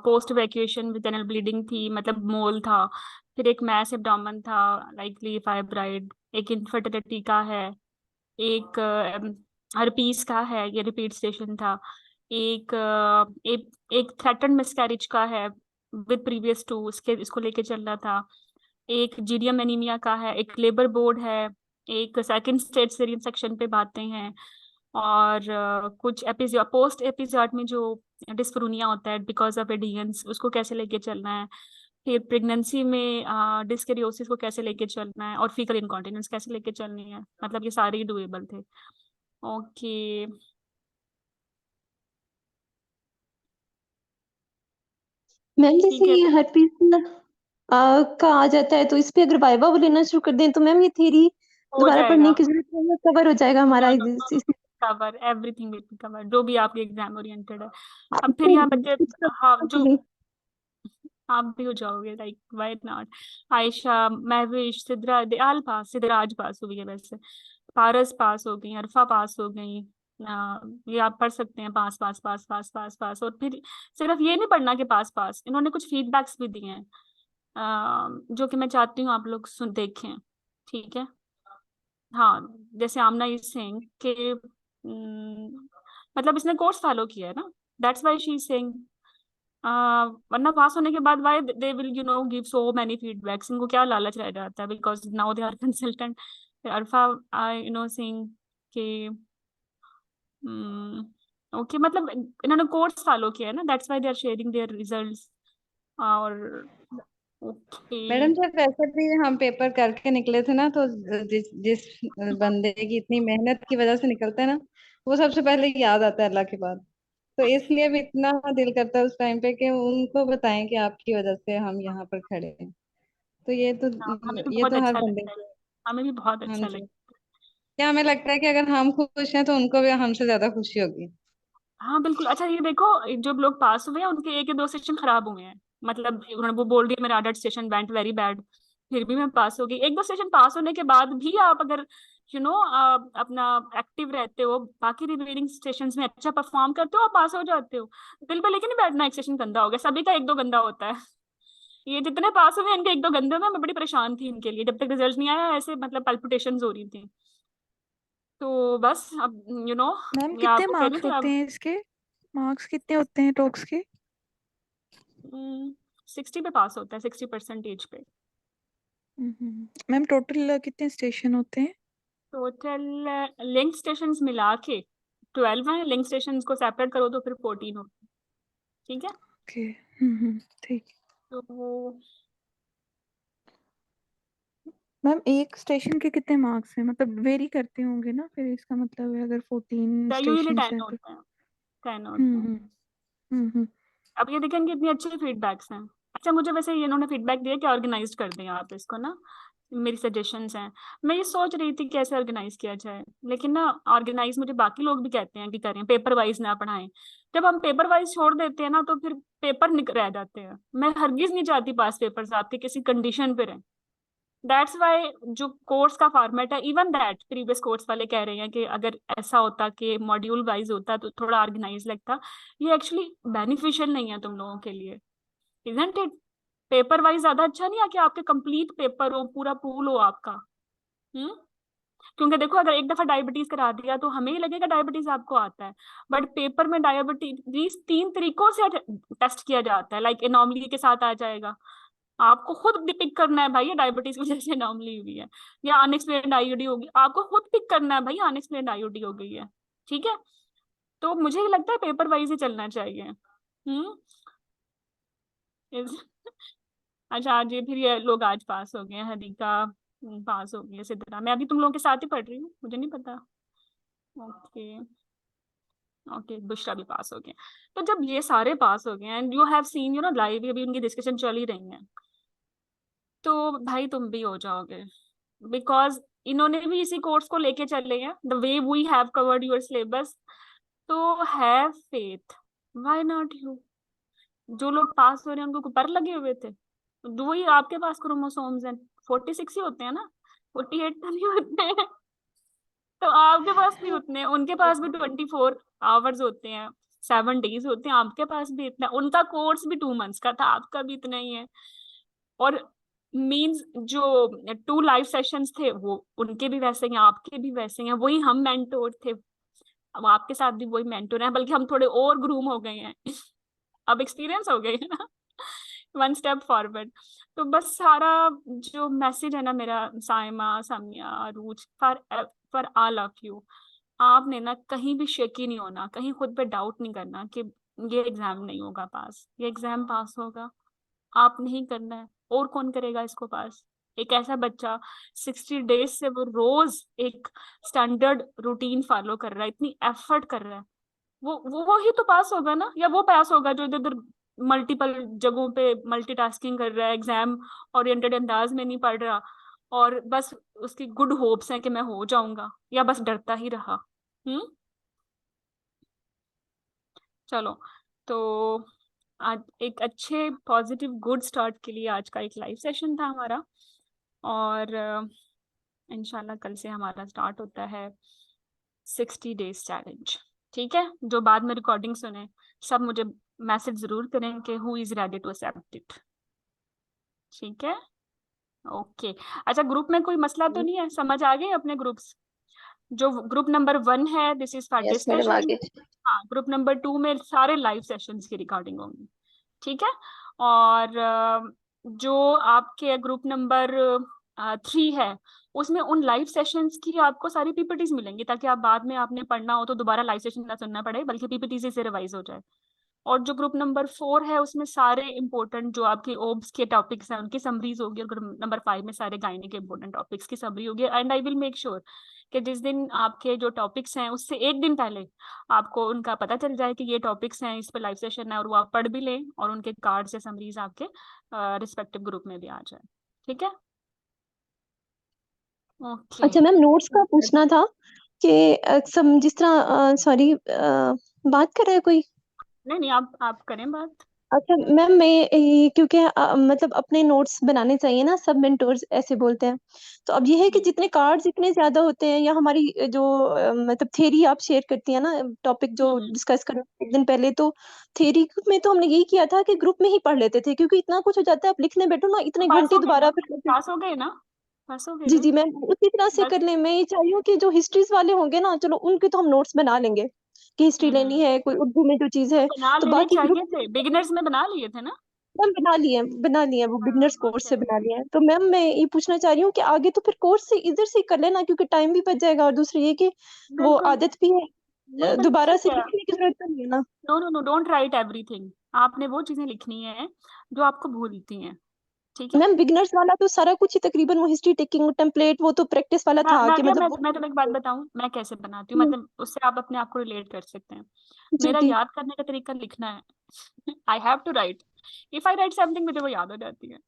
S2: पोस्ट वैक्यूएशन विद एनल ब्लीडिंग थी, मतलब मोल था, फिर एक मैस एब्डोमेन था, लाइकली फाइब्राइड, एक इनफर्टिलिटी का है, एक हर्पीस का है, ये रिपीट स्टेशन था, एक एक थ्रेटन मिसकैरेज का है विद प्रीवियस टू, इसके इसको लेके चलना था, एक जीडियम एनीमिया का है, एक लेबर बोर्ड है, एक सेकंड स्टेज सीरियन सेक्शन पे बातें हैं, और कुछ एपिजोड पोस्ट एपिजोड में जो डिस्परूनिया होता है बिकॉज ऑफ एडियंस, उसको कैसे लेके चलना है, फिर प्रेगनेंसी में डिस्करियोसिस को कैसे लेके चलना है, और फीकल इनकॉन्टिनेंस कैसे लेके चलनी है, मतलब ये सारे ही डुएबल थे। ओके,
S4: मैम जैसे
S2: ठीक है।
S4: ये हर्पीस
S6: का आ जाता है, तो इस पे अगर वाइवा वो लेना शुरू कर दें तो मैम ये थ्योरी
S2: हो
S6: दोबारा
S2: जाएगा।
S6: पढ़ने की जरूरत नहीं है, कवर हो जाएगा हमारा
S2: नो नो
S6: इस
S2: cover, everything will be cover, जो भी आपके एग्जाम ओरिएंटेड है। अब फिर यहाँ बच्चे, हाँ जो आप भी हो जाओगे, like why not. Ayesha, Mahvish, Sidra, Dayal pass, Siddhraj pass हो गई है वैसे, पारस पास हो गई, अरफा पास हो गई। ये आप पढ़ सकते हैं, पास पास पास पास पास पास। और फिर सिर्फ ये नहीं पढ़ना कि पास पास, इन्होंने कुछ फीडबैक्स भी दिए हैं जो कि मैं चाहती हूँ आप लोग सुन देखें, ठीक है। हाँ, जैसे आमना इज सेइंग कि मतलब इसने कोर्स फॉलो किया है ना, that's why she is saying. वरना पास होने के बाद why they will give so many feedbacks, इनको क्या लालच रह जाता है, because now they are consultant. Arfa saying कि ओके, मतलब इन्होंने कोर्स फॉलो किया है ना, that's why they are sharing their results. और ओके
S5: मैडम जब वैसे भी हम पेपर करके निकले थे ना, तो जिस बंदे की इतनी मेहनत की वजह से निकलते हैं ना, वो सबसे पहले याद आता है अल्लाह के बाद। तो इसलिए भी इतना दिल करता है उस टाइम पे कि उनको बताएं कि आपकी वजह से हम यहाँ पर खड़े हैं। तो
S2: हमें भी
S5: ये
S2: बहुत
S5: तो हर
S2: अच्छा
S5: बंदे
S2: लगता है,
S5: को।
S2: हमें भी बहुत
S5: हाँ
S2: अच्छा
S5: जी।
S2: लगता है।
S5: क्या हमें लगता है कि अगर हम खुश हैं तो उनको भी हमसे ज्यादा खुशी होगी।
S2: हाँ बिल्कुल। अच्छा ये देखो, जो लोग पास हुए हैं उनके एक या दो सेशन खराब हुए हैं, मतलब उन्होंने वो बोल दिया मेरा आदर्श सेशन वेंट वेरी बैड, फिर भी मैं पास हो गई। एक दो सेशन पास होने के बाद भी आप अगर अपना एक्टिव रहते हो, बाकी रिमेनिंग सेशंस में अच्छा परफॉर्म करते हो, आप पास हो जाते हो। दिल पे लेके नहीं बैठना एक सेशन गंदा हो गया, सभी का एक दो गंदा होता है। ये जितने पास हुए इनके एक दो गंदे हुए, मैं बड़ी परेशान थी इनके लिए, जब तक रिजल्ट नहीं आया ऐसे मतलब पल्पिटेशंस हो रही थी। तो बस अब
S3: मैम
S2: या
S3: कितने
S2: आपको कह रही
S3: मार्क्स
S2: थी
S3: होते
S2: अब
S3: हैं इसके? मार्क्स कितने होते हैं टॉक्स के?
S2: 60 पे पास होता है, 60% पे।
S3: मैम टोटल कितने स्टेशन होते हैं?
S2: टोटल लिंक स्टेशन मिला के 12 है, लिंक स्टेशन को सेपरेट करो तो फिर 14 होते हैं, ठीक है।
S3: ओके। ठीक।
S2: तो
S3: मैम एक स्टेशन के कितने मार्क्स हैं? मतलब वेरी करते होंगे ना, फिर इसका मतलब है अगर 14
S2: यूजली
S3: स्टेशन
S2: 10
S3: हैं तो।
S2: होते हैं, 10 होते
S3: हम्म
S2: हैं।
S3: हम्म हम्म
S2: अब ये देखेंगे इतनी अच्छी फीडबैक्स हैं। अच्छा मुझे वैसे ये इन्होंने फीडबैक दिया कि ऑर्गेनाइज कर दें आप इसको ना, मेरी सजेशंस हैं। मैं ये सोच रही थी कैसे ऑर्गेनाइज किया जाए, लेकिन ना ऑर्गेनाइज मुझे बाकी लोग भी कहते हैं कि करें, पेपर वाइज ना पढ़ाएं। जब हम पेपर वाइज छोड़ देते हैं ना तो फिर पेपर रह जाते हैं। मैं हरगिज नहीं चाहती पास पेपर्स आपके किसी कंडीशन पे रहें। दैट्स वाई जो कोर्स का फॉर्मेट है, इवन दैट प्रीवियस कोर्स वाले कह रहे हैं कि अगर ऐसा होता कि मॉड्यूल वाइज होता तो थोड़ा ऑर्गेनाइज लगता। ये एक्चुअली बेनिफिशियल नहीं है तुम लोगों के लिए, इजंट इट। पेपर वाइज ज्यादा अच्छा नहीं है कि आपके कंप्लीट पेपर हो, पूरा पूल हो आपका। हम्म क्योंकि देखो अगर एक दफा डायबिटीज करा दिया तो हमें ही लगेगा डायबिटीज आपको आता है, बट पेपर में डायबिटीज 3 तरीकों से टेस्ट किया जाता है, लाइक एनॉमली के साथ आ जाएगा। आपको खुद पिक करना है भाई ये डायबिटीज की वजह से एनॉमली हुई है या अनएक्सप्लेन्ड आईओडी होगी, आपको खुद पिक करना है भाई अनएक्सप्लेन्ड आईओडी हो गई है, ठीक है। तो मुझे लगता है पेपर वाइज ही चलना चाहिए। इस- अच्छा आज ये फिर ये लोग आज पास हो गए, हरिका पास हो गई, सिद्धरा, मैं अभी तुम लोगों के साथ ही पढ़ रही हूँ, मुझे नहीं पता। ओके ओके, बुशरा भी पास हो गए। तो जब ये सारे पास हो गए and you have seen live अभी उनकी डिस्कशन चल ही रही है, तो भाई तुम भी हो जाओगे, बिकॉज इन्होंने भी इसी कोर्स को लेके चले हैं, the way we have covered your syllabus. तो have faith, why not you. जो लोग पास हो रहे हैं उनको पर लगे हुए थे, तो वही आपके पास क्रोमोसोम्स हैं, 46 ही होते हैं ना, 48 तो नहीं होते हैं। तो आपके पास भी उतने, उनके पास भी 24 आवर्स होते हैं, 7 डेज होते हैं, आपके पास भी इतना। उनका कोर्स भी 2 मंथ्स का था, आपका भी इतना ही है। और मींस जो 2 लाइव सेशंस थे वो उनके भी वैसे हैं, आपके भी वैसे हैं, वही हम मेंटोर थे। अब आपके साथ भी वही मेंटोर है, बल्कि हम थोड़े और ग्रूम हो गए हैं। अब एक्सपीरियंस हो गए है ना, 1 स्टेप फॉरवर्ड। तो बस सारा जो मैसेज है ना मेरा, साइमा, सामिया, अरूज, फॉर ऑल ऑफ यू, आपने ना कहीं भी शेकी नहीं होना, कहीं खुद पे डाउट नहीं करना कि ये एग्जाम नहीं होगा पास, ये एग्जाम पास होगा। आप नहीं करना है, और कौन करेगा इसको पास? एक ऐसा बच्चा 60 डेज से वो रोज एक स्टैंडर्ड रूटीन फॉलो कर रहा है, इतनी एफर्ट कर रहा है, वो ही तो पास होगा ना, या वो पास होगा जो इधर उधर मल्टीपल जगहों पे मल्टीटास्किंग कर रहा है, एग्जाम ओरिएंटेड अंदाज में नहीं पढ़ रहा, और बस उसकी गुड होप्स हैं कि मैं हो जाऊंगा, या बस डरता ही रहा। चलो, तो आज एक अच्छे पॉजिटिव गुड स्टार्ट के लिए आज का एक लाइव सेशन था हमारा, और इंशाल्लाह कल से हमारा स्टार्ट होता है 60 डेज चैलेंज। ठीक है, जो बाद में रिकॉर्डिंग सुने सब मुझे मैसेज जरूर करें कि who is ready to accept it. ठीक है, ओके। अच्छा, ग्रुप में कोई मसला तो नहीं है? समझ आ गए अपने ग्रुप्स? जो ग्रुप नंबर 1 है this is for
S4: yes madam,
S2: discussion.
S4: आगे।
S2: हाँ, ग्रुप नंबर 2 में सारे लाइव सेशंस की रिकॉर्डिंग होंगी। ठीक है, और जो आपके ग्रुप नंबर 3 है उसमें उन लाइव सेशंस की आपको सारी पीपीटीज मिलेंगी, ताकि आप बाद में आपने पढ़ना हो तो दोबारा लाइव सेशन ना सुनना पड़े, बल्कि पीपीटी से रिवाइज हो जाए। और जो ग्रुप नंबर 4 है उसमें सारे इंपॉर्टेंट जो आपके ओब्स के टॉपिक्स हैं उनकी समरीज होगी, और ग्रुप नंबर 5 में सारे गायनी के इंपॉर्टेंट टॉपिक्स की समरी होगी। And I will make sure कि जिस दिन आपके जो टॉपिक्स हैं उससे एक दिन पहले आपको उनका पता चल जाए कि ये टॉपिक्स हैं, इस पर लाइव सेशन है, और वो आप पढ़ भी लें और उनके कार्ड्स या समरीज आपके रिस्पेक्टिव ग्रुप में भी आ जाए। ठीक है, ओके।
S6: अच्छा मैम, नोट्स का पूछना था कि सम जिस तरह सॉरी बात कर रहा है कोई?
S2: नहीं, आप करें बात।
S6: अच्छा मैम, मैं क्योंकि मतलब अपने नोट्स बनाने चाहिए ना, सब मेंटोर्स ऐसे बोलते हैं। तो अब ये है कि जितने कार्ड्स इतने ज्यादा होते हैं, या हमारी जो मतलब थ्योरी आप शेयर करती है ना, टॉपिक जो डिस्कस करो एक दिन पहले, तो थ्योरी में तो हमने यही किया था कि ग्रुप में ही पढ़ लेते थे, क्योंकि इतना कुछ हो जाता है, आप लिखने बैठो ना इतने
S2: पास
S6: घंटे
S2: हो गए
S6: दोबारा
S2: ना,
S6: फिर।
S2: पास हो गए ना, पास हो गए
S6: जी
S2: ना।
S6: जी मैम, उसी तरह से
S2: बस
S6: कर ले। मैं ये चाह रही हूँ कि जो हिस्ट्रीज वाले होंगे ना, चलो उनके तो हम नोट्स बना लेंगे कि हिस्ट्री लेनी है, कोई उर्दू में जो चीज है।
S2: बना
S6: तो
S2: लेने
S6: बाकी ग्रुप
S2: चाहिए थे, बिगिनर्स में बना लिए थे ना।
S6: मैम बना लिए वो बिगनर्स कोर्स से
S2: अच्छा,
S6: बना लिए हैं। तो मैम मैं ये पूछना चाह रही हूँ कि आगे तो फिर कोर्स से इधर से ही कर लेना, क्योंकि टाइम भी बच जाएगा, और दूसरी ये कि वो
S2: बिल्कुल।
S6: आदत भी है,
S2: नहीं, बिल्कुल
S6: दोबारा
S2: ठीक
S6: से
S2: है।
S6: लिखने की जरूरत तो नहीं है ना।
S2: No no no, don't write everything. आपने वो चीजें लिखनी है जो आपको भूलती हैं। ठीक है
S6: मैम बिगनर्स वाला तो सारा कुछ ही तकरीबन, वो हिस्ट्री टेकिंग टेम्पलेट वो तो प्रैक्टिस वाला था कि
S2: नादिया,
S6: मतलब
S2: मैं तुम्हें एक बात बताऊं मैं कैसे बनाती हूँ,
S6: हम्म,
S2: मतलब उससे आप अपने आप को रिलेट कर सकते हैं।
S6: जी
S2: मेरा
S6: जी
S2: याद करने का तरीका लिखना है। I have to write. If I write something मुझे वो याद हो जाती है,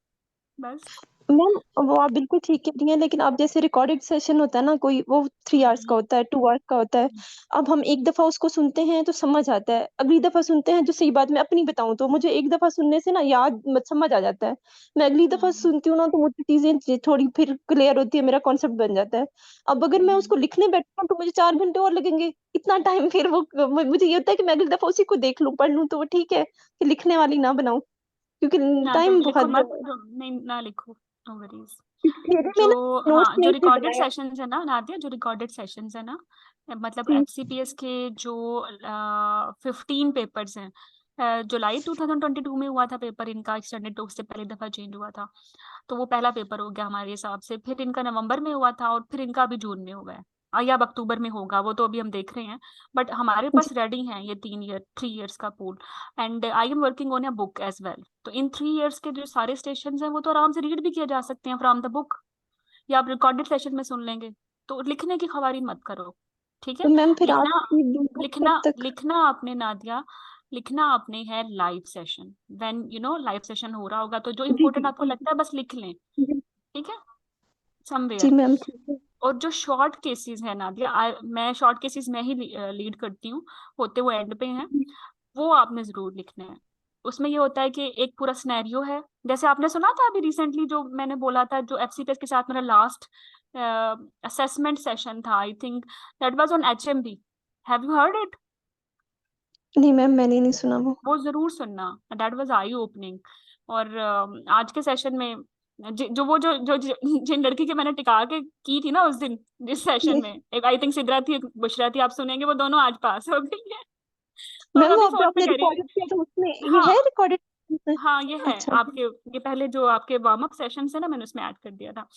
S2: बस।
S6: मैम, वो आप बिल्कुल ठीक कह रही हैं, लेकिन अब जैसे रिकॉर्डेड सेशन होता है ना, कोई वो 3 आवर्स का होता है, 2 आवर्स का होता है। अब हम एक दफा उसको सुनते हैं तो समझ आता है, अगली दफा सुनते हैं, जो सही बात मैं अपनी बताऊं तो मुझे एक दफा सुनने से ना याद मत समझ आ जाता है। मैं अगली दफा सुनती हूँ ना तो मुझे चीजें थोड़ी फिर क्लियर होती है, मेरा कॉन्सेप्ट बन जाता है। अब अगर मैं उसको लिखने बैठूं तो मुझे 4 घंटे और लगेंगे, इतना टाइम फिर वो मुझे ये होता है कि मैं अगली दफा उसी को देख लूं, पढ़ लूं, तो वो ठीक है कि लिखने वाली ना बनाऊं, क्योंकि
S2: ना तो
S6: टाइम
S2: लिखो
S6: बहुत
S2: मत, नहीं ना लिखो, नो वरीज।
S6: थ्योरी में
S2: जो
S6: ना नोट्स
S2: हाँ, जो
S6: नहीं थे
S2: रिकॉर्डेड
S6: बनाए।
S2: सेशंस है ना नादिया, जो रिकॉर्डेड सेशंस है ना, मतलब
S6: जी
S2: एफसीपीएस के जो 15 पेपर्स हैं, जुलाई 2022 में हुआ था पेपर इनका एक्सटेंडेड, तो उससे पहले दफा चेंज हुआ था। तो वो पहला पेपर हो गया हमारे हिसाब से, फिर इनका नवंबर में हुआ था, और फिर इनका अभी जून में हुआ है, या अब अक्टूबर में होगा, वो तो अभी हम देख रहे हैं। बट हमारे
S6: जी
S2: पास रेडी हैं ये 3 इयर्स का pool, and I am working on a book as well. तो इन 3 इयर्स के जो सारे स्टेशन हैं वो तो आराम से रीड भी किए जा सकते हैं फ्रॉम द बुक, या आप रिकॉर्डेड सेशन में सुन लेंगे। तो लिखने की ख्वारी मत करो, ठीक
S6: तो
S2: है।
S6: मैम फिर
S2: लिखना
S6: आपकी बुक कब
S2: लिखना
S6: तक?
S2: लिखना आपने नादिया, लिखना आपने है live session, when you know live session हो रहा होगा तो जो
S6: जी
S2: इम्पोर्टेंट
S6: जी
S2: आपको लगता है बस लिख लें।
S6: जी
S2: ठीक है,
S6: जी
S2: समवेयर।
S6: मैम, ठीक है।
S2: और जो शॉर्ट केसेस है नादिया, मैं शॉर्ट केसेस में ही लीड करती हूँ, होते वो एंड पे हैं, वो आपने जरूर लिखने हैं। उसमें ये होता है कि एक पूरा सिनेरियो है, जैसे आपने सुना था अभी रिसेंटली जो मैंने बोला था, जो एफसीपीएस के साथ मेरा लास्ट असेसमेंट सेशन था, I think that was on HMB. Have you heard it?
S6: नहीं मैम, मैंने नहीं सुना वो।
S2: वो जरूर सुनना, दैट वाज आई ओपनिंग। और आज के सेशन में जो वो जो जिन लड़की के मैंने टिका के की थी ना उस दिन, जिस सेशन
S6: जी
S2: में, एक आई थिंक सिद्रा थी, एक बुशरा थी, आप सुनेंगे, वो दोनों आज पास हो गई है। और
S6: मैम वो
S2: अभी
S6: अब
S2: फोन पे
S6: आपने
S2: कह रही
S6: रिकॉर्डेड किया तो उसमें ये है
S2: हाँ
S6: रिकॉर्डेड?
S2: हाँ ये है
S6: अच्छा
S2: आपके, ये पहले जो आपके वार्म अप सेशन है ना, मैंने उसमें ऐड कर दिया था।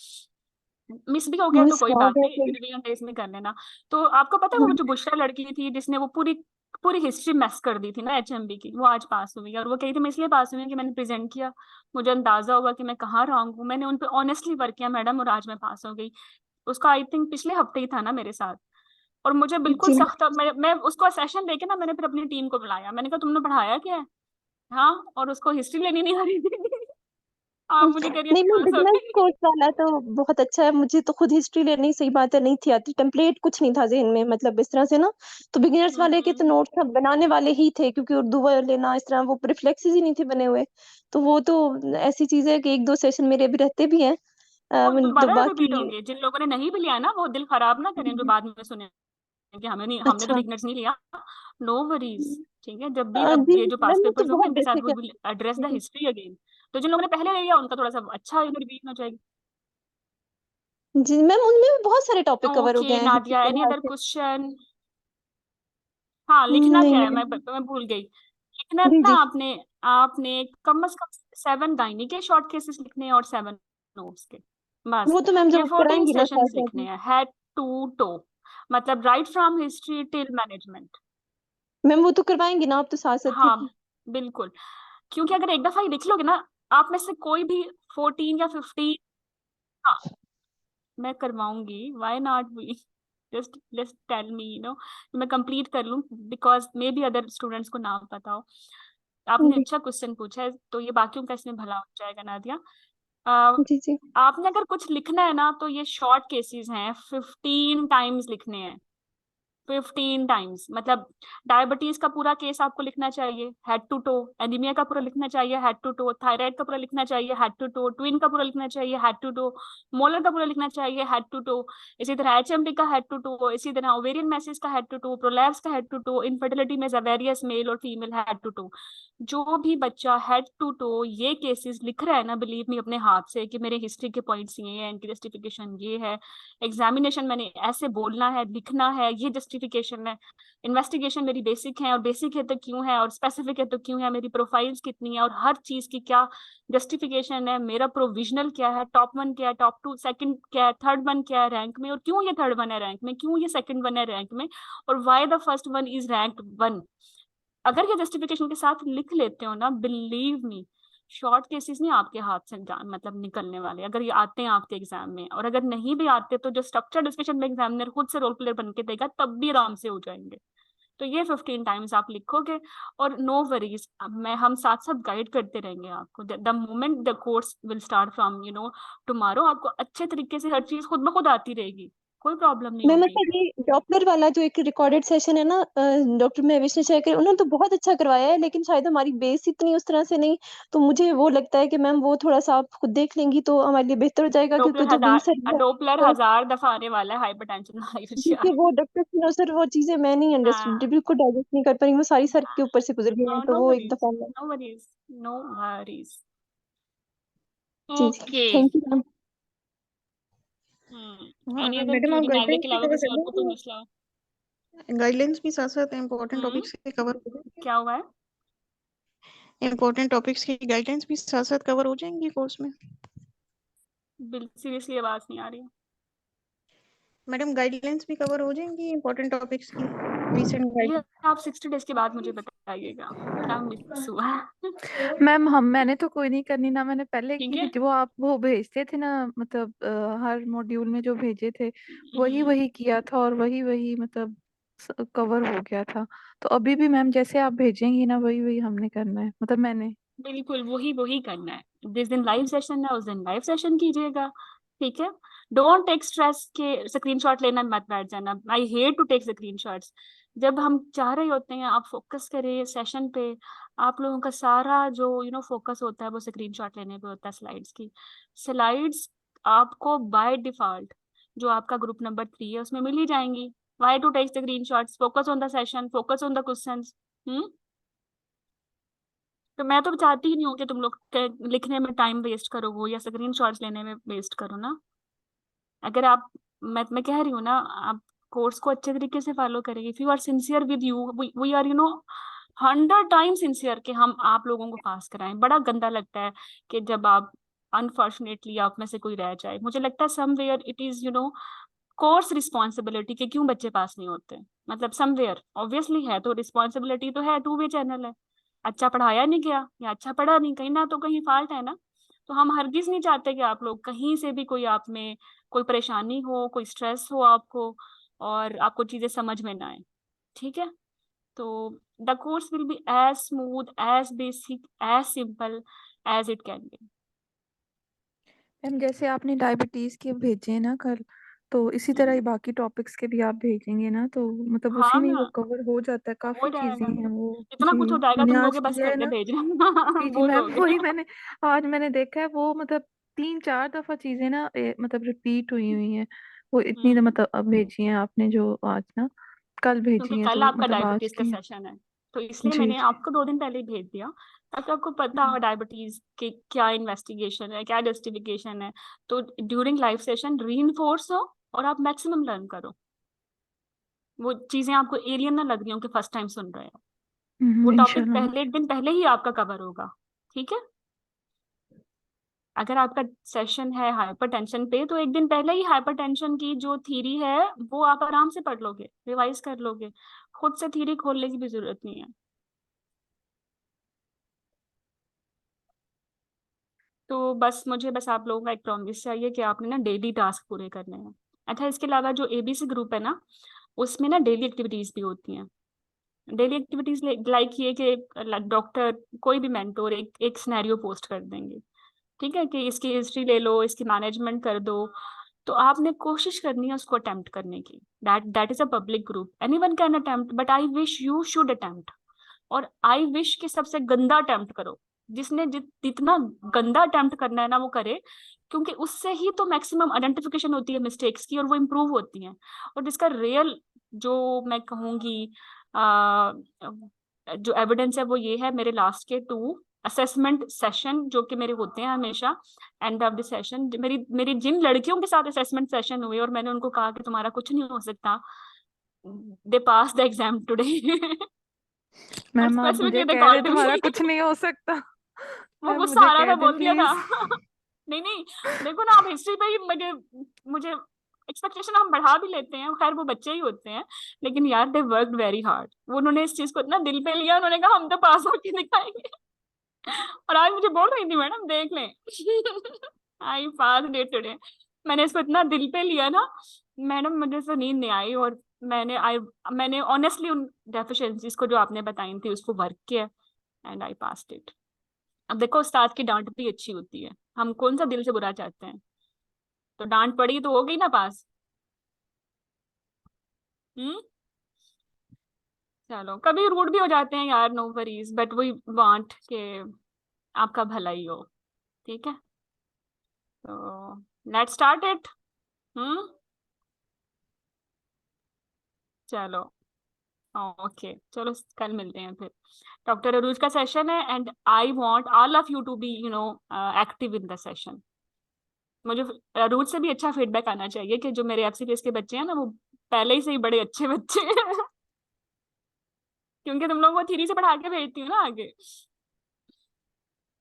S2: मिस भी हो गया तो
S6: मिस
S2: कोई
S6: आ
S2: बात
S6: गया
S2: नहीं,
S6: फिर।
S2: रिवीजन डेज में कर लेना। तो आपको पता है वो जो बुशरा लड़की थी जिसने वो पूरी पूरी हिस्ट्री मैस कर दी थी ना एचएमबी की, वो आज पास हुई है, और वो कही थी मैं इसलिए पास हुई हूँ कि मैंने प्रेजेंट किया, मुझे अंदाजा हुआ कि मैं कहाँ रॉन्ग हूँ, मैंने उन पे ऑनेस्टली वर्क किया मैडम, और आज मैं पास हो गई। उसका आई थिंक पिछले हफ्ते ही था ना मेरे साथ, और मुझे बिल्कुल
S6: जी
S2: सख्त, मैं उसको सेशन देके ना मैंने फिर अपनी टीम को बुलाया, मैंने कहा तुमने पढ़ाया क्या है? हाँ, और उसको हिस्ट्री लेनी नहीं आ रही थी। आप मुझे कह रही
S6: नहीं मैं
S2: पास हो
S6: बिगनर्स
S2: गई।
S6: कोर्स वाला तो बहुत अच्छा है, मुझे तो खुद हिस्ट्री लेनी सही बात है नहीं थी आती, टेम्पलेट कुछ नहीं था जहन में, मतलब इस तरह से ना। तो बिगिनर्स वाले के तो नोट्स सब बनाने वाले ही थे, क्योंकि उर्दू वाले ना इस तरह वो रिफ्लेक्सेस ही नहीं थे बने हुए। तो वो तो ऐसी चीज है कि एक दो सेशन मेरे अभी रहते भी हैं।
S2: वो
S6: तो
S2: दोबारा
S6: बाकी
S2: रिपीट होंगे, जिन लोगों ने नहीं भी लिया ना वो दिल खराब ना करें जो बाद में सुने कि हमने तो
S6: अच्छा
S2: बिगनर्स नहीं लिया। नो वरीज, ठीक है। जब भी अब
S6: जी
S2: ये जो
S6: मैम
S2: पास
S6: वो तो
S2: पेपर्स होंगे
S6: बहुत
S2: इनके साथ
S6: बेसिक
S2: वी
S6: है।
S2: Will address the history again. तो जिन लोगों ने पहले ले लिया उनका थोड़ा सा अच्छा रिवीजन हो जाएगी।
S6: जी मैम उनमें भी बहुत सारे टॉपिक कवर हो गए
S2: ओके
S6: हैं हिस्ट्री
S2: नादिया,
S6: के
S2: एनी
S6: लिहाज
S2: अदर
S6: से।
S2: क्वेश्चन? हाँ, लिखना
S6: नहीं
S2: क्या है,
S6: नहीं
S2: मैं भूल गई। लिखना है
S6: जी
S2: ना
S6: जी
S2: आपने आपने कम से कम 7 गायनी के शॉर्ट केसेस लिखने हैं और 7 नोट्स के, बस।
S6: वो तो मैम जब
S2: ये
S6: आप
S2: 14
S6: कराएंगी ना साथ
S2: सेशंस
S6: साथ
S2: लिखने
S6: में।
S2: हैं, हेड टू टो, मतलब right from history till management.
S6: Ma'am वो तो करवाएंगी ना आप तो साथ साथ
S2: हाँ
S6: ही।
S2: बिल्कुल, क्योंकि अगर एक दफा ही लिख लोगे ना, आप में से कोई भी 14 या 15, हाँ मैं करवाऊंगी, why not we, just just tell me मैं कंप्लीट कर लूं, because maybe other students को ना पता हो। आपने
S6: जी
S2: अच्छा क्वेश्चन पूछा है, तो ये बाकियों का इसमें भला हो जाएगा नादिया। अ,
S6: जी जी
S2: आपने अगर कुछ लिखना है ना तो ये शॉर्ट केसेस हैं, 15 टाइम्स लिखने हैं, 15 टाइम्स। मतलब डायबिटीज का पूरा केस आपको लिखना चाहिए हेड टू टो, एनीमिया का पूरा लिखना चाहिए हेड टू टो, थायराइड का पूरा लिखना चाहिए हेड टू टो, ट्विन का पूरा लिखना चाहिए हेड टू टो, मोलर का पूरा लिखना चाहिए हेड टू टो, इसी तरह एचएमपी का हेड टू टो, इसी तरह ओवेरियन मैसेज का हेड टू टो, प्रोलैप्स का हेड टू टो, इनफर्टिलिटी में वेरियस मेल और फीमेल हेड टू टो। जो भी बच्चा हेड टू टो ये केसेस लिख रहा है ना, बिलीव मी अपने हाथ से, कि मेरे हिस्ट्री के पॉइंट्स ये हैं, इनकी जस्टिफिकेशन ये है, एग्जामिनेशन मैंने ऐसे बोलना है लिखना है, ये जस्टिफिकेशन है, इन्वेस्टिगेशन मेरी बेसिक है और बेसिक है तो क्यों है, और स्पेसिफिक है तो क्यों है, मेरी प्रोफाइल्स कितनी है और हर चीज की क्या जस्टिफिकेशन है, मेरा प्रोविजनल क्या है, टॉप 1 क्या है, टॉप 2 सेकंड क्या है, थर्ड 1 क्या है रैंक में, और क्यों ये थर्ड 1 है रैंक में, क्यों ये सेकंड 1 है रैंक में, और why the first 1 is rank 1। अगर ये जस्टिफिकेशन के साथ लिख लेते हो ना, बिलीव मी, शॉर्ट केसेस नहीं आपके हाथ से मतलब निकलने वाले, अगर ये आते हैं आपके एग्जाम में। और अगर नहीं भी आते तो जो स्ट्रक्चर डिस्कशन में एग्जामिनर खुद से रोल प्लेयर बन के देगा तब भी आराम से हो जाएंगे। तो ये 15 टाइम्स आप लिखोगे, और नो वरीज, मैं हम साथ साथ गाइड करते रहेंगे आपको। The moment the course will start from tomorrow, आपको अच्छे तरीके से हर चीज खुद ब खुद आती रहेगी, कोई प्रॉब्लम नहीं
S6: मैं
S2: होगी।
S6: मतलब ये डॉपलर वाला जो एक रिकॉर्डेड सेशन है ना, डॉक्टर महेश ने शेयर किया, उन्होंने तो बहुत अच्छा करवाया है, लेकिन शायद हमारी बेस इतनी उस तरह से नहीं। तो मुझे वो लगता है कि मैम वो थोड़ा सा आप खुद देख लेंगी तो हमारे लिए बेहतर हो जाएगा, क्योंकि जो बी सर है
S2: डोपलर
S6: तो
S2: 1000 दफा आने वाला है, हाइपरटेंशन
S6: देखिए वो डॉक्टर सिन्हा सर वो चीजें मैं नहीं अंडरस्टूड
S2: हाँ,
S6: बिल्कुल डाइजेस्ट नहीं कर पा रही, वो सारी सर के ऊपर से गुजर गए हैं, तो
S2: नो
S6: वो एक
S2: वरीज,
S6: दफा
S2: नो वरीज, नो वरीज।
S6: जी जी
S2: ओके।
S6: Thank you ma'am.
S5: हाँ
S2: एनी अदर
S5: मैडम आप
S2: क्यूरी नाइवे
S5: गाइडलाइंस
S2: के
S5: भी
S2: अलावा
S5: कवर
S2: किसी
S5: कर
S2: और को कोई
S5: देंगे,
S2: मसला हो?
S5: गाइडलाइंस भी साथ साथ इम्पोर्टेंट
S2: हम्म
S5: टॉपिक्स के कवर हो जाएंगे,
S2: क्या हुआ है?
S5: इम्पोर्टेंट टॉपिक्स की गाइडलाइंस भी साथ साथ कवर हो जाएंगी कोर्स में।
S2: बिल सीरियसली आवाज नहीं आ रही है।
S5: मैडम गाइडलाइंस भी कवर हो जाएंगी इम्पोर्टेंट टॉपिक्स की, रिसेंट
S2: ये
S5: गाइड।
S2: आप 60 डेज के बाद मुझे बताइएगा क्या मिस हुआ है।
S3: मैम मैंने तो कोई नहीं करनी ना, मैंने पहले
S2: ठीक
S3: की
S2: है।
S3: थी जो आप वो भेजते थे ना, मतलब हर मॉड्यूल में जो भेजे थे वही वही किया था, और वही वही मतलब कवर हो गया था। तो अभी भी मैम जैसे आप भेजेंगी ना वही वही हमने करना है, मतलब मैंने।
S2: बिल्कुल वही वही करना है, जिस दिन लाइव सेशन है उस दिन लाइव सेशन कीजिएगा, ठीक है। डोंट टेक स्ट्रेस के स्क्रीनशॉट लेना मत बैठ जाना, I hate to take screenshots. जब हम चाह रहे होते हैं आप फोकस करें सेशन पे, आप लोगों का सारा जो फोकस होता है वो स्क्रीनशॉट लेने पे होता है स्लाइड्स की। स्लाइड्स आपको बाय डिफॉल्ट जो आपका ग्रुप नंबर 3 है उसमें मिल ही जाएंगी। Why to take screenshots, focus on the session, focus on the questions. तो मैं तो चाहती ही नहीं हूँ कि तुम लोग लिखने में टाइम वेस्ट करो वो, या स्क्रीन शॉट्स लेने में वेस्ट करो ना। अगर आप, मैं कह रही हूँ ना, आप कोर्स को अच्छे तरीके से फॉलो करेंगे, if you are sincere with you, we are 100 time sincere कि हम आप लोगों को पास कराएं। बड़ा गंदा लगता है कि जब आप अनफॉर्चुनेटली आप में से कोई रह जाए। मुझे लगता है somewhere it is course responsibility कि क्यों बच्चे पास नहीं होते। मतलब समवेयर ऑब्वियसली है तो रिस्पॉन्सिबिलिटी तो है, टू वे चैनल है। अच्छा पढ़ाया नहीं गया या अच्छा पढ़ा नहीं, कहीं ना तो कहीं फॉल्ट है ना। तो हम हरगिज नहीं चाहते कि आप लोग कहीं से भी कोई आप में कोई परेशानी हो, कोई स्ट्रेस हो आपको, और आपको चीजें समझ में ना आए, ठीक है। तो the course will be as smooth, as basic, as simple as it can be.
S3: Ma'am जैसे आपने डायबिटीज के भेजे हैं ना कल, तो इसी तरह ही बाकी टॉपिक्स के भी आप भेजेंगे ना, तो मतलब
S2: हाँ
S3: उसी में ही वो
S2: ना,
S3: कवर हो जाता है,
S2: हो
S3: काफी चीजें
S2: जाएगा,
S3: हैं वो।
S2: इतना
S3: जी
S2: कुछ हो जाएगा,
S3: मैंने
S2: तुम
S3: आज
S2: लोगे बस
S3: किया है
S2: करके
S3: ना।
S2: भेजना।
S3: जी
S2: भूल
S3: मैम
S2: लोगे।
S3: वही मैंने देखा है वो, मतलब 3-4 दफा चीजें ना मतलब रिपीट हुई हैं। वो इतनी मतलब अब भेजी हैं आपने जो आज ना, कल
S2: क्योंकि
S3: भेजी हैं
S2: कल
S3: तो
S2: आपका
S3: मतलब आज
S2: डायबिटीज का
S3: की।
S2: सेशन है, तो इसलिए
S3: जी
S2: मैंने
S3: जी।
S2: आपको 2 दिन पहले ही भेज दिया, ताकि आपको पता हो डायबिटीज के क्या इन्वेस्टिगेशन है, क्या जस्टिफिकेशन है, तो ड्यूरिंग लाइव सेशन रीइंफोर्स हो और आप मैक्सिमम लर्न करो। वो चीजें आपको एलियन ना लग रही हो कि फर्स्ट टाइम सुन रहे हो। वो टॉपिक
S3: इंशाल्लाह।
S2: पहले दिन पहले ही आपका कवर होगा, ठीक है। अगर आपका सेशन है हाइपरटेंशन पे, तो एक दिन पहले ही हाइपरटेंशन की जो थ्योरी है वो आप आराम से पढ़ लोगे, रिवाइज कर लोगे, खुद से थ्योरी खोलने की भी जरूरत नहीं है। तो बस आप लोगों का एक प्रॉमिस चाहिए कि आपने ना डेली टास्क पूरे करने हैं। अच्छा, इसके अलावा जो एबीसी ग्रुप है ना, उसमें ना डेली एक्टिविटीज भी होती हैं। डेली एक्टिविटीज लाइक ये कि डॉक्टर, कोई भी मेंटोर एक सिनेरियो पोस्ट कर देंगे, ठीक है, कि इसकी हिस्ट्री ले लो, इसकी मैनेजमेंट कर दो, तो आपने कोशिश करनी है उसको अटेम्प्ट करने की। That is a public group, anyone can attempt, but I wish you should attempt. और आई विश के सबसे गंदा अटेम्प्ट करो, जिसने जितना गंदा अटेम्प्ट करना है ना वो करे, क्योंकि उससे ही तो मैक्सिमम आइडेंटिफिकेशन होती है मिस्टेक्स की, और वो इम्प्रूव होती हैं। और जिसका रियल, जो मैं कहूँगी जो एविडेंस है वो ये है, मेरे लास्ट के 2 असेसमेंट सेशन जो कि मेरे होते हैं हमेशा एंड ऑफ द सेशन, मेरी मेरी जिन लड़कियों के साथ असेसमेंट सेशन हुए और मैंने उनको कहा कि तुम्हारा कुछ नहीं हो सकता, दे पास द एग्जाम टुडे। और
S3: मैम आप मुझे
S2: स्पेसिफिकली द
S3: कह रहे तुम्हारा
S2: कॉल
S3: कुछ नहीं हो सकता।
S2: वो
S3: मैम
S2: गुस्सा
S3: मुझे
S2: आ रहा
S3: कह
S2: था,
S3: दें
S2: बोल दिया था।
S3: प्लीज।
S2: नहीं नहीं, देखो ना, आप हिस्ट्री पे ही मुझे एक्सपेक्टेशन हम बढ़ा भी लेते हैं, खैर वो बच्चे ही होते हैं, लेकिन यार दे वर्कड वेरी हार्ड। वो उन्होंने इस चीज को इतना दिल पे लिया, उन्होंने कहा हम तो पास होके दिखाएंगे। और आज मुझे बोल रही थी मैडम देख लें, आई पास डे टुडे। मैंने इसको इतना दिल पे लिया ना मैडम, मुझे से नींद नहीं आई, और मैंने ऑनेस्टली उन डेफिशिएंसीज को जो आपने बताई थी उसको वर्क किया, एंड आई पास्ड इट। अब देखो, उस्ताद की डांट भी अच्छी होती है, हम कौन सा दिल से बुरा चाहते हैं, तो डांट पड़ी तो हो गई ना पास। हम्म। चलो, कभी रूड भी हो जाते हैं यार, no worries, but we want के आपका भला ही हो, ठीक है। तो लेट्स स्टार्ट इट। हम्म। चलो, ओके, चलो कल मिलते हैं फिर। डॉक्टर अरूज का सेशन है, and I want all of you to be active in the session. मुझे अरूज से भी अच्छा फीडबैक आना चाहिए कि जो मेरे एफसीपीएस के बच्चे हैं ना, वो पहले ही से ही बड़े अच्छे बच्चे हैं। क्योंकि तुम लोगों को थ्योरी से पढ़ा के भेजती हूँ ना आगे,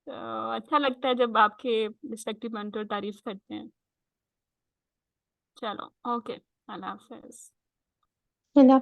S2: तो अच्छा लगता है जब आपके रिस्पेक्टिव मेंटर तारीफ करते हैं। चलो, ओके, अल्लाह हाफिज।
S6: है ना।